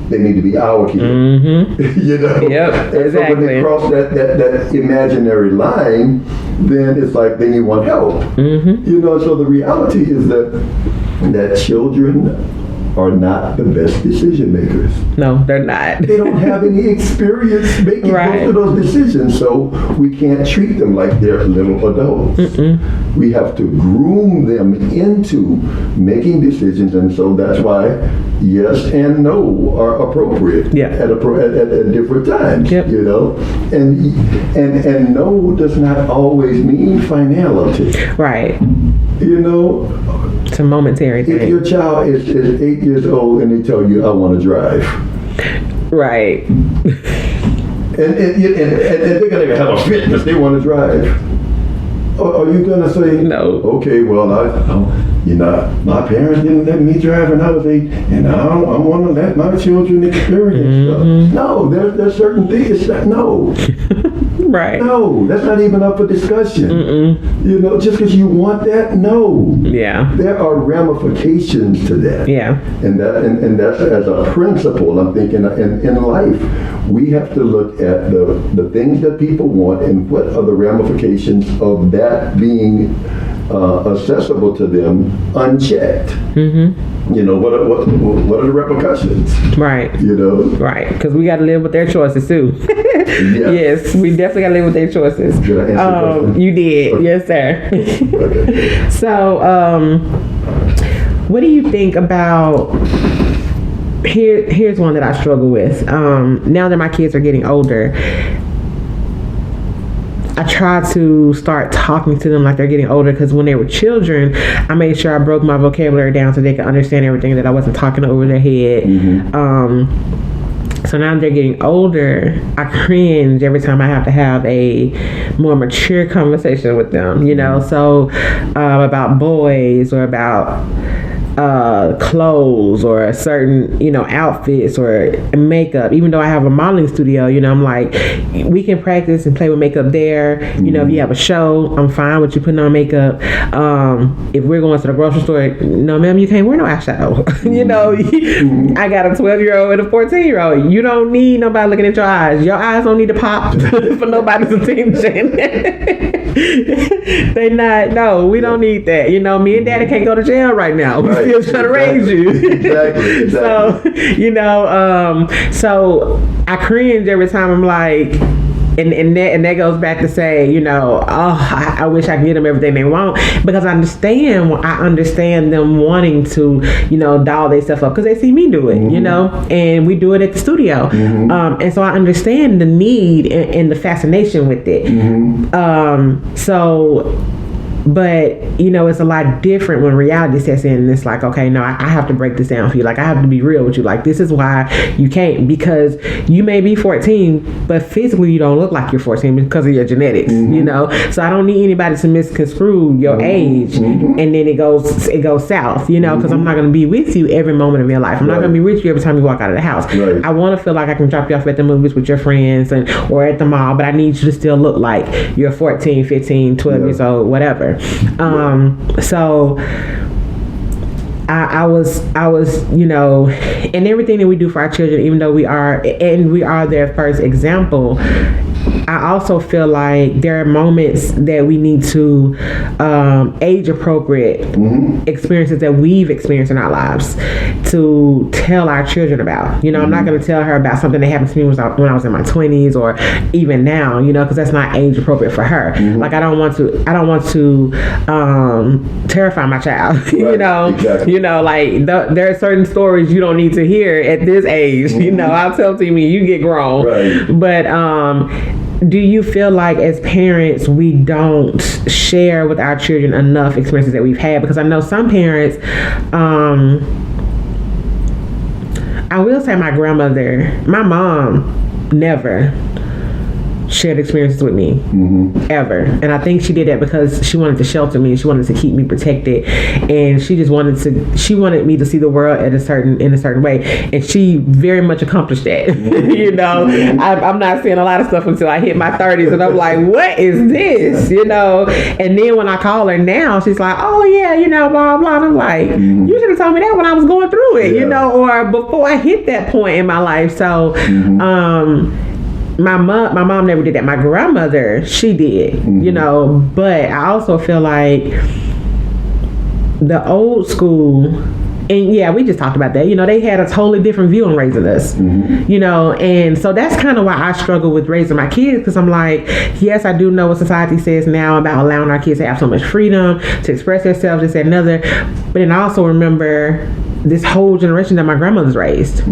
they need to be our kid. You know. Yep. And Exactly. so when they cross that imaginary line, then it's like then you want help. You know. So the reality is that children are not the best decision makers. No, they're not. They don't have any experience making Right. most of those decisions, so we can't treat them like they're little adults. We have to groom them into making decisions, and so that's why yes and no are appropriate at different times. Yep. You know, and no does not always mean finality. Right. You know, It's a momentary if thing. your child is 8 years old and they tell you, I want to drive. Right. And they're going to have a fit because they want to drive. Are you going to say, No. Okay, well, my parents didn't let me drive when I was 8, and I want to let my children experience stuff. No, there's certain things that, no. Right. No, that's not even up for discussion. You know, just because you want that, no. Yeah. There are ramifications to that. Yeah. And that's as a principle, I'm thinking in life, we have to look at the things that people want and what are the ramifications of that being accessible to them unchecked. You know, what are the repercussions? Right. You know? Right. Because we got to live with their choices too. Yes, we definitely got to live with their choices. Did I answer the question? You did. Okay. Yes, sir. Okay. So, what do you think about? Here's one that I struggle with. Now that my kids are getting older, I try to start talking to them like they're getting older, because when they were children, I made sure I broke my vocabulary down so they could understand everything, that I wasn't talking over their head. So now they're getting older, I cringe every time I have to have a more mature conversation with them, you know, so about boys or about clothes or a certain, you know, outfits or makeup. Even though I have a modeling studio, you know, I'm like, we can practice and play with makeup there. You know, if you have a show, I'm fine with you putting on makeup. If we're going to the grocery store, no, ma'am, you can't wear no eyeshadow. You know, I got a 12-year-old and a 14-year-old. You don't need nobody looking at your eyes. Your eyes don't need to pop for nobody's attention. They not, no, we don't need that. You know, me and daddy can't go to jail right now. Right. Still trying to raise you. Exactly. So, you know, so I cringe every time I'm like, and that goes back to say, you know, I wish I could get them everything they want, because I understand them wanting to, you know, doll their stuff up because they see me do it, you know, and we do it at the studio. And so I understand the need and the fascination with it. So But, you know, it's a lot different when reality sets in and it's like, okay, no, I have to break this down for you. Like, I have to be real with you. Like, this is why you can't, because you may be 14, but physically you don't look like you're 14 because of your genetics, you know? So I don't need anybody to misconstrue your age and then it goes south, you know, because I'm not going to be with you every moment of your life. I'm not going to be with you every time you walk out of the house. Right. I want to feel like I can drop you off at the movies with your friends or at the mall, but I need you to still look like you're 14, 15, 12 years old, whatever. So I was, you know, and everything that we do for our children, even though we are their first example, I also feel like there are moments that we need to age appropriate experiences that we've experienced in our lives to tell our children about. You know, I'm not going to tell her about something that happened to me when I was in my 20s or even now, you know, because that's not age appropriate for her. Like, I don't want to terrify my child. Right. You know, Exactly. you know, like there are certain stories you don't need to hear at this age. You know, I'll tell to me you get grown. Right. But do you feel like as parents we don't share with our children enough experiences that we've had? Because I know some parents, I will say my grandmother, my mom never shared experiences with me ever, and I think she did that because she wanted to shelter me, she wanted to keep me protected, and she wanted me to see the world in a certain way, and she very much accomplished that. You know, I'm not seeing a lot of stuff until I hit my 30s, and I'm like, what is this? You know, and then when I call her now, she's like, oh yeah, you know, blah blah, and I'm like, you should have told me that when I was going through it, you know, or before I hit that point in my life. So my mom never did that. My grandmother, she did, you know, but I also feel like the old school, and yeah, we just talked about that, you know, they had a totally different view on raising us, you know, and so that's kind of why I struggle with raising my kids, because I'm like, yes, I do know what society says now about allowing our kids to have so much freedom to express themselves, this and another, but then I also remember this whole generation that my grandmother's raised.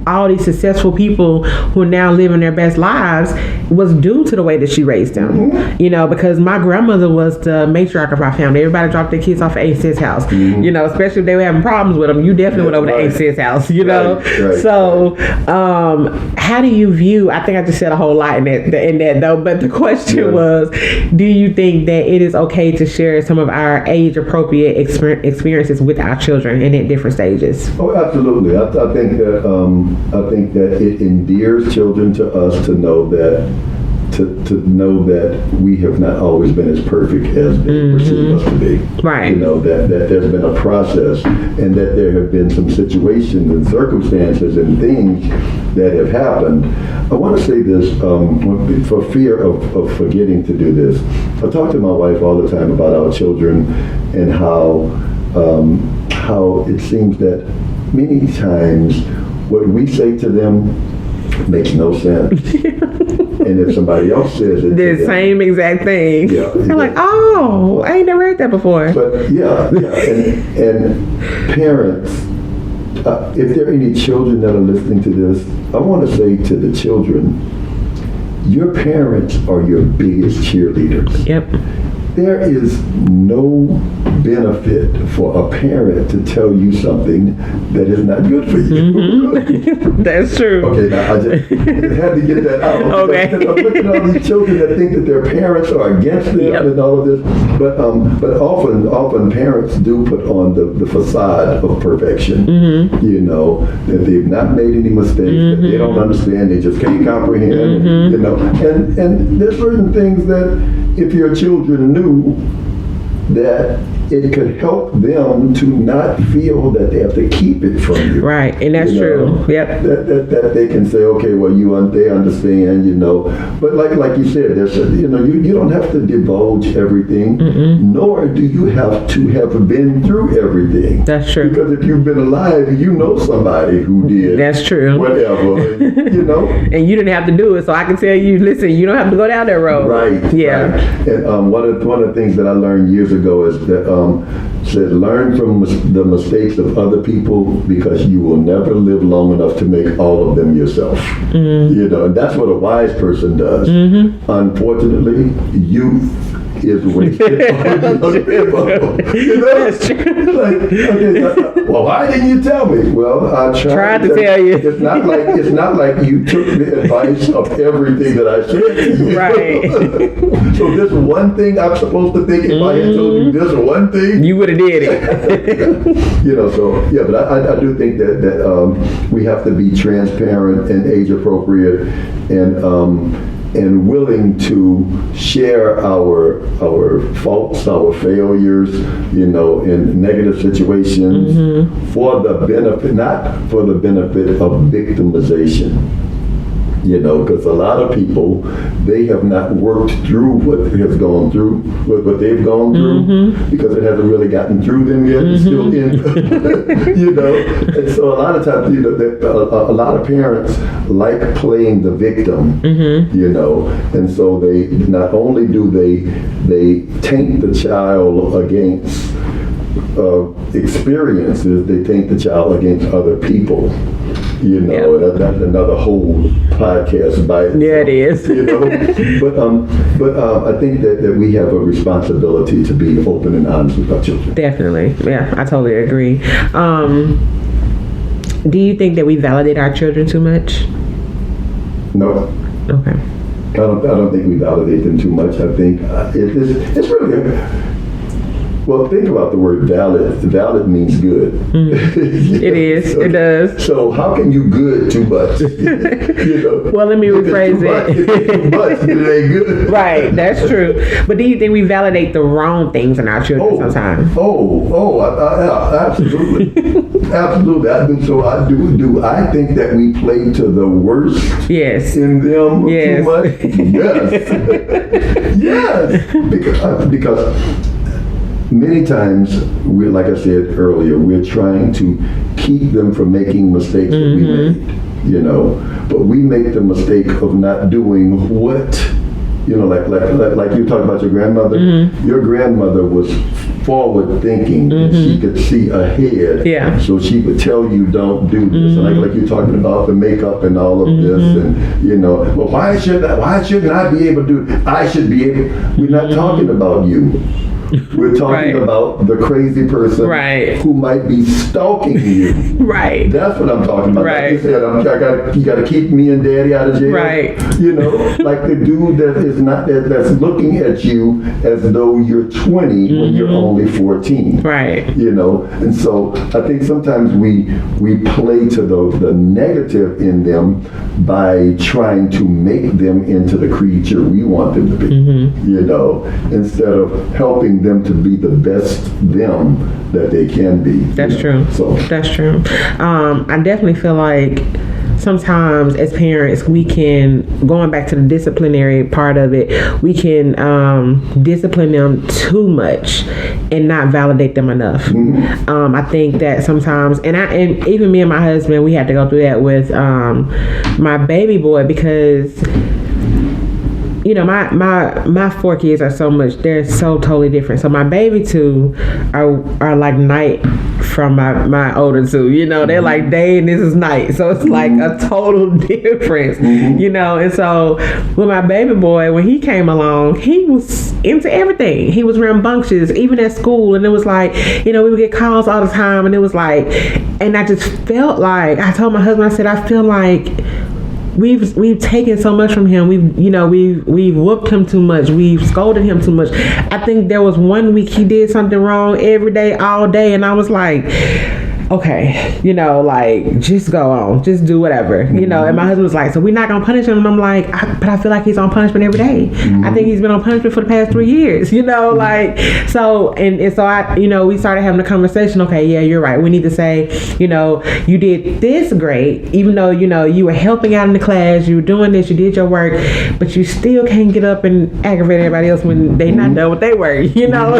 All these successful people who are now living their best lives was due to the way that she raised them. You know, because my grandmother was the matriarch of our family. Everybody dropped their kids off at Aunt Sid's house. You know, especially if they were having problems with them, you definitely went over to Aunt Sid's house, you know? Right. So, how do you view, I think I just said a whole lot in that though, but the question was, do you think that it is okay to share some of our age appropriate experiences with our children and at different stages? Oh, absolutely. I think that it endears children to us to know that we have not always been as perfect as they perceive us to be. Right. You know, that there's been a process, and that there have been some situations and circumstances and things that have happened. I want to say this for fear of forgetting to do this. I talk to my wife all the time about our children and how it seems that many times what we say to them makes no sense. And if somebody else says it, The same exact thing. Yeah, They're like, oh, I ain't never heard that before. But yeah, and parents, if there are any children that are listening to this, I want to say to the children, your parents are your biggest cheerleaders. Yep. There is no benefit for a parent to tell you something that is not good for you. That's true. Okay, now I just had to get that out. Okay. Because I'm looking at all these children that think that their parents are against them and all of this. But often parents do put on the facade of perfection. You know, that they've not made any mistakes, that they don't understand, they just can't comprehend. You know, and there's certain things that if your children knew, that it could help them to not feel that they have to keep it from you. Right, and that's true. Yep. That they can say, okay, well, they understand, you know. But like you said, there's you don't have to divulge everything, nor do you have to have been through everything. That's true. Because if you've been alive, you know somebody who did. That's true. Whatever, you know. And you didn't have to do it, so I can tell you, listen, you don't have to go down that road. Right. Yeah. Right. And one of the things that I learned years ago is that said, learn from the mistakes of other people, because you will never live long enough to make all of them yourself. You know, and that's what a wise person does. Unfortunately, youth is wasted on young people. You know? That's true. Like, okay, well, why didn't you tell me? Well, I tried to tell you. It's not like you took the advice of everything that I said to you. Right. So this one thing I'm supposed to think, if I had told you this one thing, You would have did it. you know. So yeah, but I do think that we have to be transparent and age appropriate and willing to share our faults, our failures, you know, in negative situations for the benefit, not for the benefit of victimization. You know, because a lot of people, they have not worked through what they've gone through, because it hasn't really gotten through them yet. It's still in, you know. And so a lot of times, you know, a lot of parents like playing the victim, you know, and so they not only do they taint the child against experiences, they taint the child against other people. You know, that's another whole podcast by itself. Yeah, it is. You know, but I think that we have a responsibility to be open and honest with our children. Definitely. Yeah, I totally agree. Do you think that we validate our children too much? No. Okay. I don't think we validate them too much. I think it's really. Well, think about the word valid. Valid means good. It is. So, it does. So how can you good too much? You know? Well, let me rephrase it. If it's too much, it ain't good. Right. That's true. But do you think we validate the wrong things in our children sometimes? Absolutely. Absolutely. I do. I think that we play to the worst in them too much. Yes. Yes. Because many times, like I said earlier, we're trying to keep them from making mistakes that we made, you know. But we make the mistake of not doing what, you know, like you talked about your grandmother. Your grandmother was forward thinking, and she could see ahead. Yeah. So she would tell you, don't do this. And like you're talking about the makeup and all of this, and you know, well, why shouldn't I be able to do it? I should be able. We're not talking about you. We're talking about the crazy person who might be stalking you. Right. That's what I'm talking about. Right. Like you said, you got to keep me and Daddy out of jail. Right. You know, like the dude that is not that's looking at you as though you're 20 when you're only 14. Right. You know, and so I think sometimes we play to the negative in them by trying to make them into the creature we want them to be. You know, instead of helping them to be the best them that they can be. That's true. So that's true. I definitely feel like sometimes as parents we can, going back to the disciplinary part of it, we can discipline them too much and not validate them enough. I think that sometimes, and even me and my husband, we had to go through that with my baby boy, because you know, my 4 kids are they're so totally different. So my baby 2 are like night from my older 2. You know, they're like day and this is night. So it's like a total difference, you know. And so with my baby boy, when he came along, he was into everything. He was rambunctious, even at school. And it was like, you know, we would get calls all the time. And it was like, and I just felt like, I told my husband, I said, I feel like we've taken so much from him. We've whooped him too much. We've scolded him too much. I think there was one week he did something wrong every day, all day, and I was like, okay, you know, like, just go on, just do whatever, you know. And my husband was like, so we're not gonna punish him? And I'm like, but I feel like he's on punishment every day. I think he's been on punishment for the past 3 years, you know, like, so, and so I, you know, we started having a conversation. Okay, yeah, you're right. We need to say, you know, you did this great, even though, you know, you were helping out in the class, you were doing this, you did your work, but you still can't get up and aggravate everybody else when they not done what they were, you know.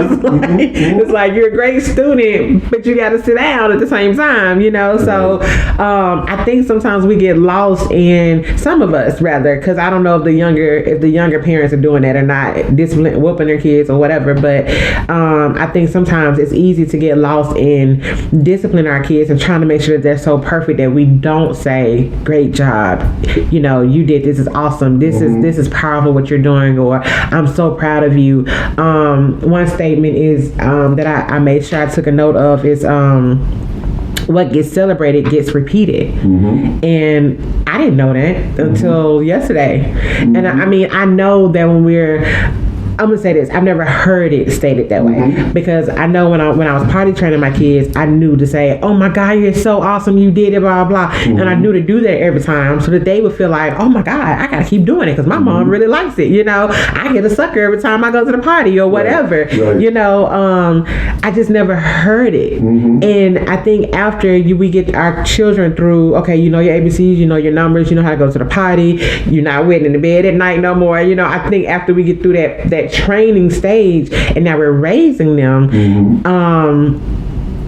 It's like you're a great student, but you got to sit down at the same time, you know. So I think sometimes we get lost in, some of us rather, because I don't know if the younger parents are doing that or not, discipline, whooping their kids or whatever. But I think sometimes it's easy to get lost in disciplining our kids and trying to make sure that they're so perfect that we don't say, "Great job, you know, you did this, is awesome. This is powerful what you're doing," or "I'm so proud of you." One statement is that I made sure I took a note of is what gets celebrated gets repeated. And I didn't know that until yesterday. And I mean, I know that I'm gonna say this, I've never heard it stated that way, because I know when I was potty training my kids, I knew to say, "Oh my God, you're so awesome, you did it, blah blah," and I knew to do that every time so that they would feel like, "Oh my God, I gotta keep doing it because my mom really likes it," you know. I get a sucker every time I go to the party or whatever. Right. You know. I just never heard it. And I think after we get our children through, okay, you know your ABCs, you know your numbers, you know how to go to the potty, you're not waiting in the bed at night no more, you know. I think after we get through that training stage and now we're raising them,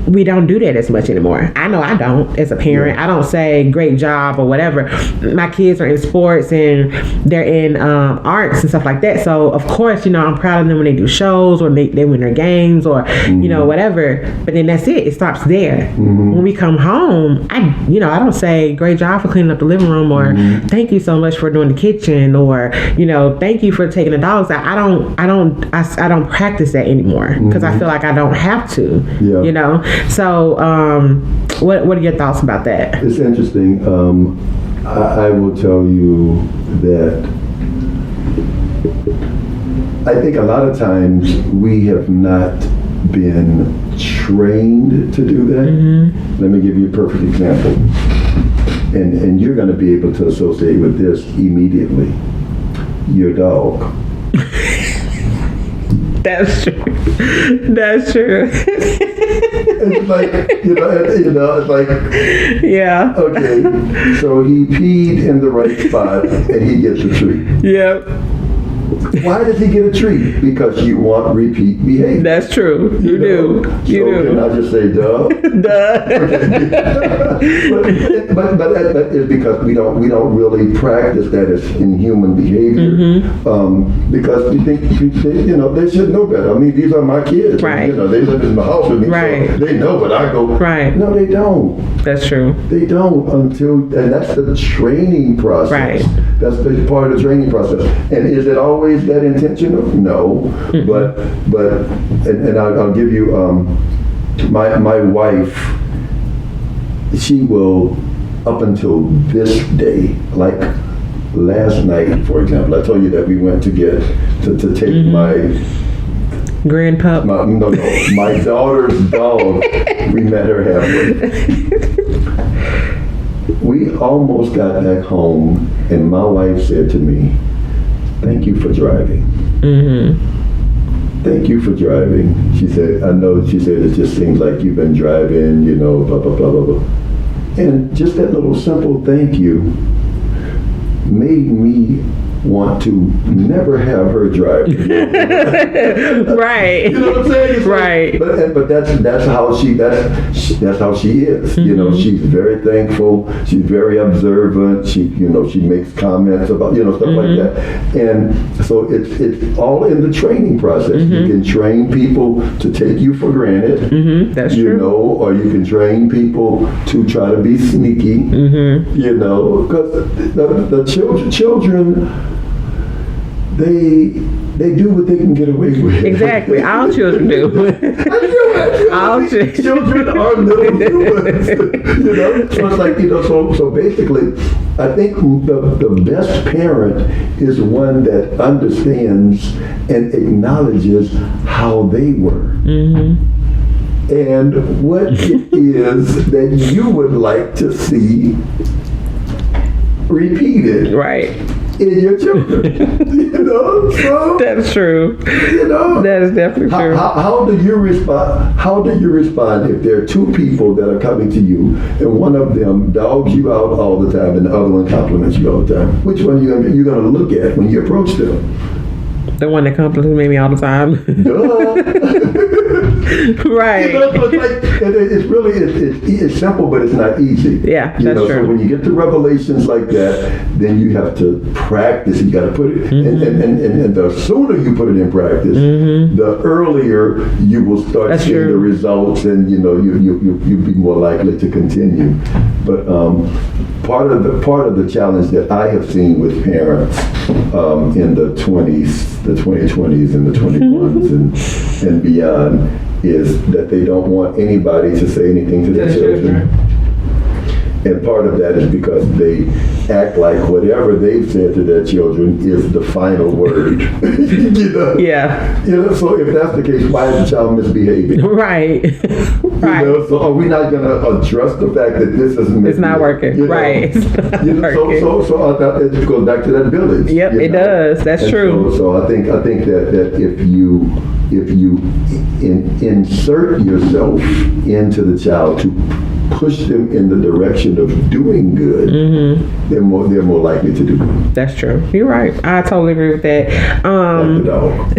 we don't do that as much anymore. I know I don't as a parent. I don't say "great job" or whatever. My kids are in sports and they're in arts and stuff like that. So of course, you know, I'm proud of them when they do shows or they win their games or, you know, whatever. But then that's it. It stops there. When we come home, I don't say "great job for cleaning up the living room" or "thank you so much for doing the kitchen" or, you know, "thank you for taking the dogs out." I don't practice that anymore because I feel like I don't have to, you know. So, what are your thoughts about that? It's interesting. I will tell you that I think a lot of times we have not been trained to do that. Let me give you a perfect example. And you're going to be able to associate with this immediately. Your dog. That's true. That's true. It's like, it's like, yeah. Okay, so he peed in the right spot and he gets a treat. Yep. Why does he get a treat? Because you want repeat behavior. That's true. You do. Can I just say duh? Duh. but it's because we don't really practice that as in human behavior. Because we think they should know better. I mean, these are my kids. Right. And, they live in the house with me, so they know. But I go. Right. No, they don't. That's true. They don't and that's the training process. Right. That's the part of the training process. And is it always that intentional? No. But I'll give you my wife. She will, up until this day, like last night, for example, I told you that we went to take my grandpup. My daughter's dog. We met her halfway. We almost got back home, and my wife said to me, "Thank you for driving." Thank you for driving. She said, "I know," she said, "it just seems like you've been driving, blah, blah, blah, blah, blah." And just that little simple thank you made me want to never have her drive. Right. You know what I'm saying? It's right. But that's how she is. She's very thankful. She's very observant. She makes comments about stuff like that. And so it's all in the training process. You can train people to take you for granted. That's true. Or you can train people to try to be sneaky. Because the children. They do what they can get away with. Exactly. All children do. All children are little humans. So it's like, so basically, I think the best parent is one that understands and acknowledges how they were. And what it is that you would like to see repeated. Right. In your children, so that's true. That is definitely true. How do you respond? How do you respond if there are two people that are coming to you and one of them dogs you out all the time and the other one compliments you all the time? Which one you going to look at when you approach them? The one that compliments me all the time. Right. You know, so it's really it's simple, but it's not easy. Yeah, you that's know, true. So when you get to revelations like that, then you have to practice. You got to put it, and the sooner you put it in practice, the earlier you will start That's seeing true. the results, and you know you'll be more likely to continue. But part of the challenge that I have seen with parents in the 2020s and the 21s and beyond is that they don't want anybody to say anything to their children. And part of that is because they act like whatever they've said to their children is the final word. You know? Yeah. You know, so if that's the case, why is the child misbehaving? Right. Right. You know, so are we not going to address the fact that this isn't? It's not working. You know? Right. It's not You know, working. so it goes back to that village. Yep, you it know? does. That's And true. So I think that if you insert yourself into the child to push them in the direction of doing good, they're more likely to do good. That's true. You're right. I totally agree with that. Like the dog.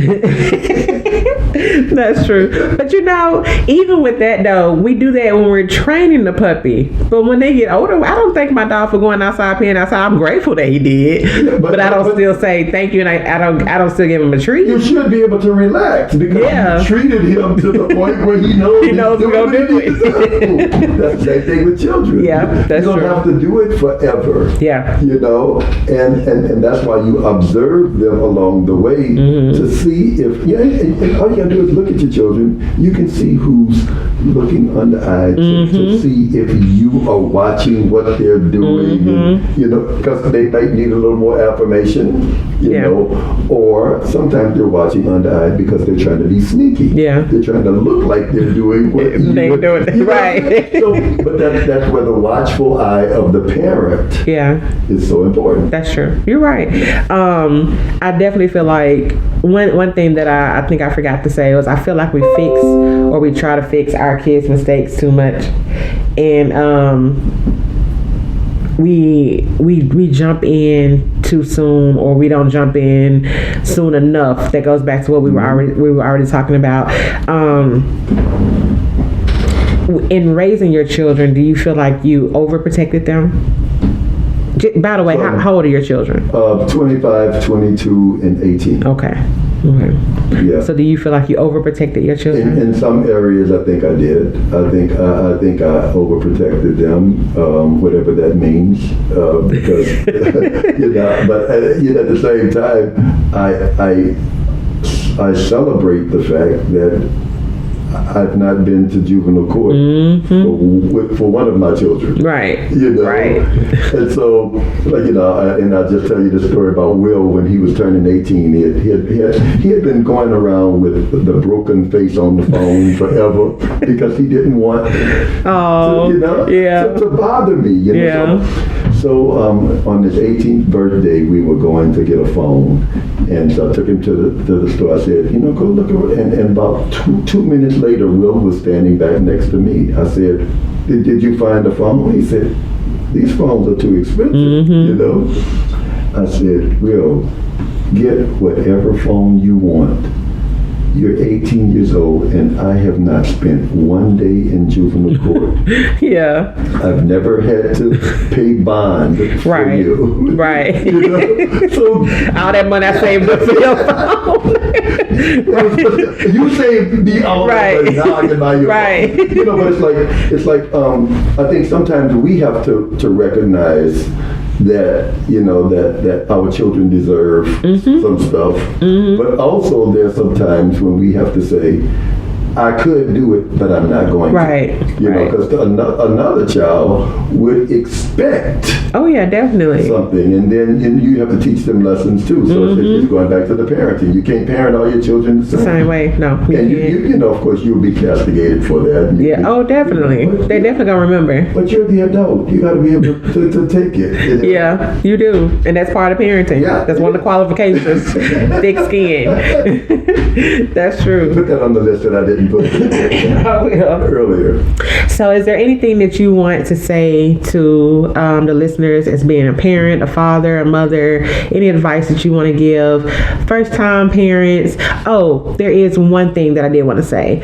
That's true. But you know, even with that though, we do that when we're training the puppy. But when they get older, I don't thank my dog for going outside, peeing outside. I'm grateful that he did. But I don't still say thank you, and I don't still give him a treat. You should be able to relax because Yeah. you treated him to the point where he knows He knows he's he's gonna doing what he do needs to do. That's the same thing with children. Yeah, that's you don't true. have to do it forever. Yeah. You know, and that's why you observe them along the way to see if and all you gotta do is look at your children. You can see who's looking under-eyed to see if you are watching what they're doing. And, you know, because they might need a little more affirmation. You Yeah. know, or sometimes they're watching under-eyed because they're trying to be sneaky. Yeah. They're trying to look like they're doing what They you do it, you know? right. So, but that's where the watchful eye of the parent Yeah. is so important. That's true. You're right. I definitely feel like one thing that I think I forgot to say was I feel like we fix or we try to fix our kids' mistakes too much, and we jump in too soon, or we don't jump in soon enough. That goes back to what we were already talking about. In raising your children, do you feel like you overprotected them? By the way, how old are your children? 25, 22, and 18. Okay. Yeah. So do you feel like you overprotected your children? In some areas, I think I did. I think I overprotected them, whatever that means, because you know. But at the same time, I celebrate the fact that I've not been to juvenile court for one of my children. Right. You know? Right. And so, like, you know, and I'll just tell you the story about Will when he was turning 18. He had been going around with the broken face on the phone forever because he didn't want to bother me. You know? Yeah. So on his 18th birthday, we were going to get a phone. And so I took him to the store. I said, you know, go look around. And about two minutes later, Will was standing back next to me. I said, did you find a phone? He said, these phones are too expensive, you know. I said, Will, get whatever phone you want. You're 18 years old, and I have not spent one day in juvenile court. Yeah. I've never had to pay bond for you. Right. You know? So all that money I saved up for your phone. you saved me all Right. that, but now I can buy your Right. phone. You know, but it's like I think sometimes we have to recognize that, you know, that our children deserve some stuff, but also there's some times when we have to say, I could do it, but I'm not going Right. to. You know, because another child would expect Oh yeah, definitely. something, and then you have to teach them lessons too. So it's going back to the parenting. You can't parent all your children the Same way. No. And you know, of course, you'll be castigated for that. Yeah. Oh, definitely. They definitely gonna remember. But you're the adult. You got to be able to take it. You know? Yeah, you do, and that's part of parenting. Yeah. That's one of the qualifications. Thick skin. That's true. Put that on the list that I didn't ahead and put it I will. earlier. So, is there anything that you want to say to the listeners as being a parent, a father, a mother? Any advice that you want to give first-time parents? Oh, there is one thing that I did want to say.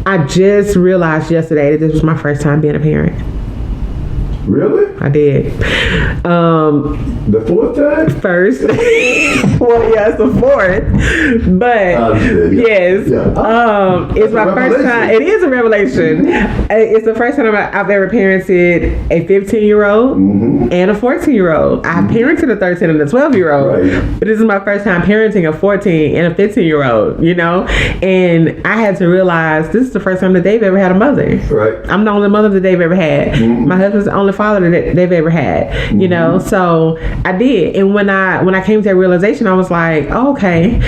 I just realized yesterday that this was my first time being a parent. Really? I did. The fourth time? First. Well, yeah, it's the fourth. But Understood, yeah. yes. Yeah. It's my That's a first revelation. time. It is a revelation. It's the first time I've ever parented a 15-year-old and a 14-year-old. I parented a 13 and a 12-year-old. Right. But this is my first time parenting a 14 and a 15-year-old, you know? And I had to realize this is the first time that they've ever had a mother. Right. I'm the only mother that they've ever had. My husband's the only father that they've ever had, you know. So I did, and when I came to that realization, I was like, oh, okay,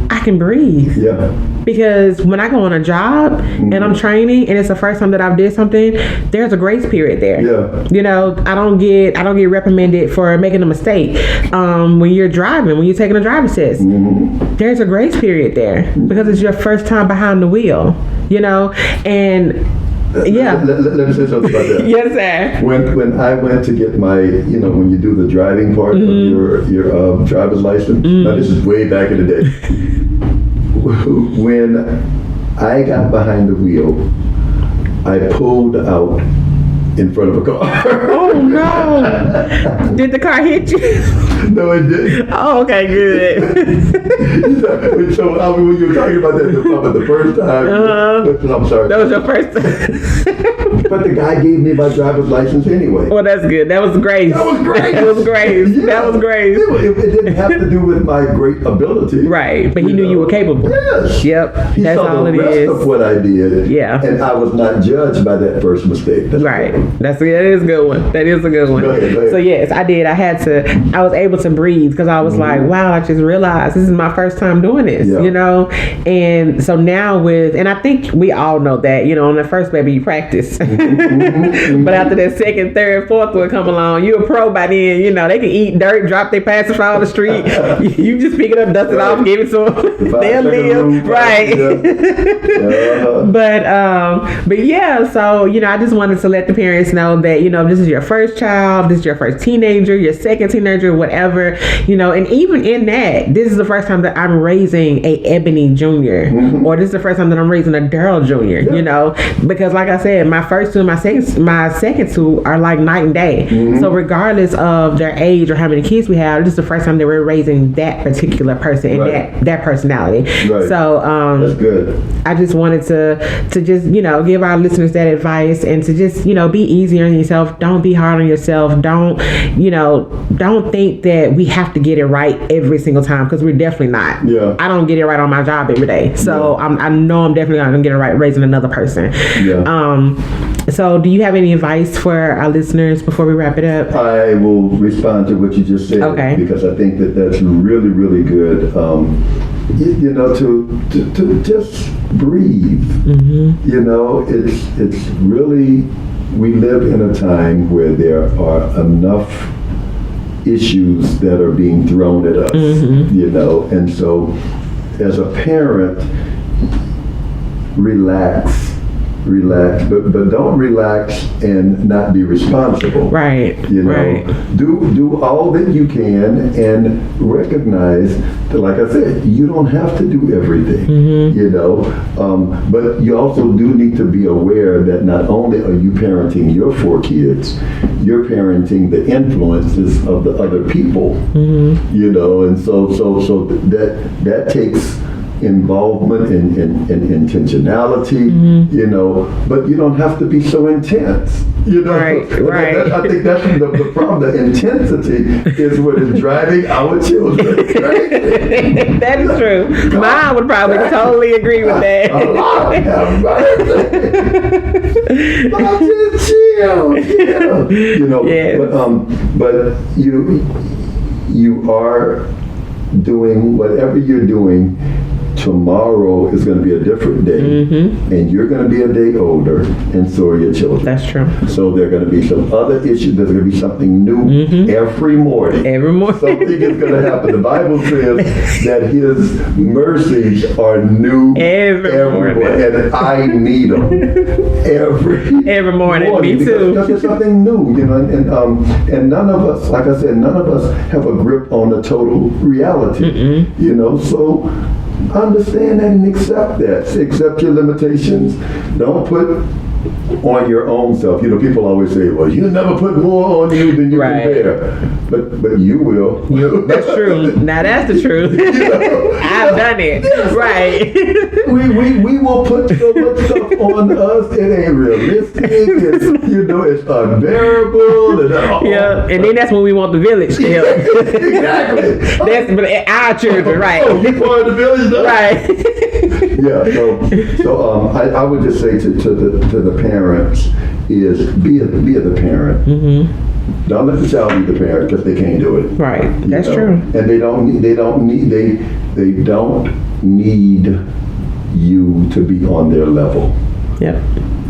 I can breathe. Yeah. Because when I go on a job and I'm training and it's the first time that I've did something, there's a grace period there. Yeah. You know, I don't get reprimanded for making a mistake. When you're driving, when you're taking a driver's test, there's a grace period there because it's your first time behind the wheel. You know, and yeah. Let me say something about that. Yes, sir. When I went to get my, you know, when you do the driving part of your driver's license, now this is way back in the day. When I got behind the wheel, I pulled out in front of a car. Oh no! Did the car hit you? No, it didn't. Oh, okay, good. So I mean, when you were talking about that the first time, I'm sorry. That was your first. But the guy gave me my driver's license anyway. Well, that's good. That was grace. That was grace. That was grace. Yeah. That was grace. It didn't have to do with my great ability. Right, but he knew you were capable. Yes. Yep. He That's saw all the it rest is. of what I did. Yeah. And I was not judged by that first mistake. That's Right. good. That is a good one. That is a good one. Go ahead. So yes, I did. I was able to breathe because I was like, wow, I just realized this is my first time doing this, Yeah. you know? And so now and I think we all know that, you know, on the first baby you practice. But after that second, third, fourth one come along, you a pro by then, you know, they can eat dirt, drop their pacifier on the street. You just pick it up, dust it Right. off, give it to them. They'll live. Right. But yeah, so, you know, I just wanted to let the parents know that, you know, this is your first child, this is your first teenager, your second teenager, whatever, you know, and even in that, this is the first time that I'm raising a Ebony Jr. Or this is the first time that I'm raising a Daryl Jr., you know, because like I said, my first two and my second two are like night and day. So regardless of their age or how many kids we have, this is the first time that we're raising that particular person and Right. that personality. Right. So That's good. I just wanted to just, you know, give our listeners that advice and to just, you know, be easy on yourself. Don't be hard on yourself. Don't think that we have to get it right every single time because we're definitely not. Yeah. I don't get it right on my job every day. So I know I'm definitely not going to get it right raising another person. Yeah. So do you have any advice for our listeners before we wrap it up? I will respond to what you just said Okay. because I think that that's really, really good. You know, to just breathe. You know, it's really, we live in a time where there are enough issues that are being thrown at us. You know, and so as a parent, relax, but don't relax and not be responsible. Right. You know, Right. do all that you can and recognize that, like I said, you don't have to do everything. You know, but you also do need to be aware that not only are you parenting your 4 kids, you're parenting the influences of the other people. You know, and so that takes involvement and intentionality, you know, but you don't have to be so intense, you know. Right. I think that's the problem. The intensity is what is driving our children crazy. That is true. Mine would probably totally agree with that. Lord have mercy. I'll just chill. You know, Yes. but you are doing whatever you're doing tomorrow is going to be a different day, and you're going to be a day older, and so are your children. That's true. So there are going to be some other issues. There's going to be something new every morning. Every morning. Something is going to happen. The Bible says that His mercies are new Every morning. and I need them every morning. Me too. Because there's something new, you know, and none of us, like I said, none of us have a grip on the total reality, you know. So understand that and accept that. Accept your limitations. Don't put on your own self. You know, people always say, well, you never put more on you than you can bear. But you will. That's true. Now that's the truth. You know? I've done it. Yes. Right. We will put so much stuff on us. It ain't realistic. It's, you know, it's unbearable. Yeah, and then that's when we want the village to help. Exactly. That's our children, right? Oh, you part of the village, though? Right. Yeah. So I would just say to the parents is be the parent. Don't let the child be the parent because they can't do it. Right. That's know? true. And they don't need you to be on their level. Yep.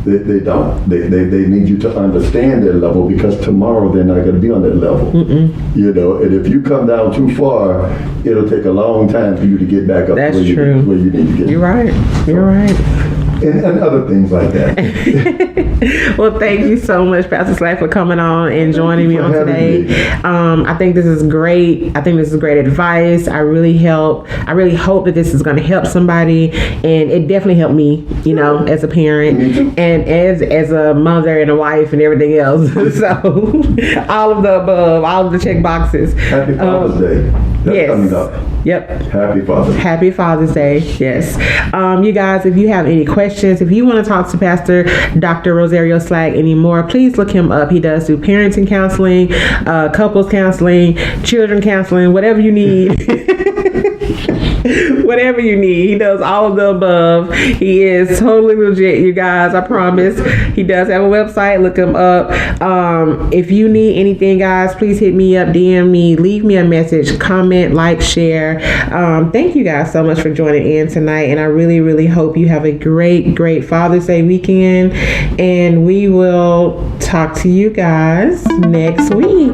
They don't. They need you to understand their level because tomorrow they're not going to be on that level. You know, and if you come down too far, it'll take a long time for you to get back up That's where true. where you need to get. You're right. You're right. And other things like that. Well, thank you so much, Pastor Slack, for coming on and joining me on today. I think this is great. I think this is great advice. I really hope that this is going to help somebody, and it definitely helped me, you know, as a parent and as a mother and a wife and everything else. So all of the above, all of the check boxes. Happy Father's Day. That's coming up. Yep. Happy Father's Day. Yes. You guys, if you have any questions, if you want to talk to Pastor Dr. Rosario Slack anymore, please look him up. He does do parenting counseling, couples counseling, children counseling, whatever you need. Whatever you need. He does all of the above. He is totally legit, you guys. I promise. He does have a website. Look him up. If you need anything, guys, please hit me up, DM me, leave me a message, comment, like, share. Thank you guys so much for joining in tonight. And I really, really hope you have a great, great Father's Day weekend. And we will talk to you guys next week.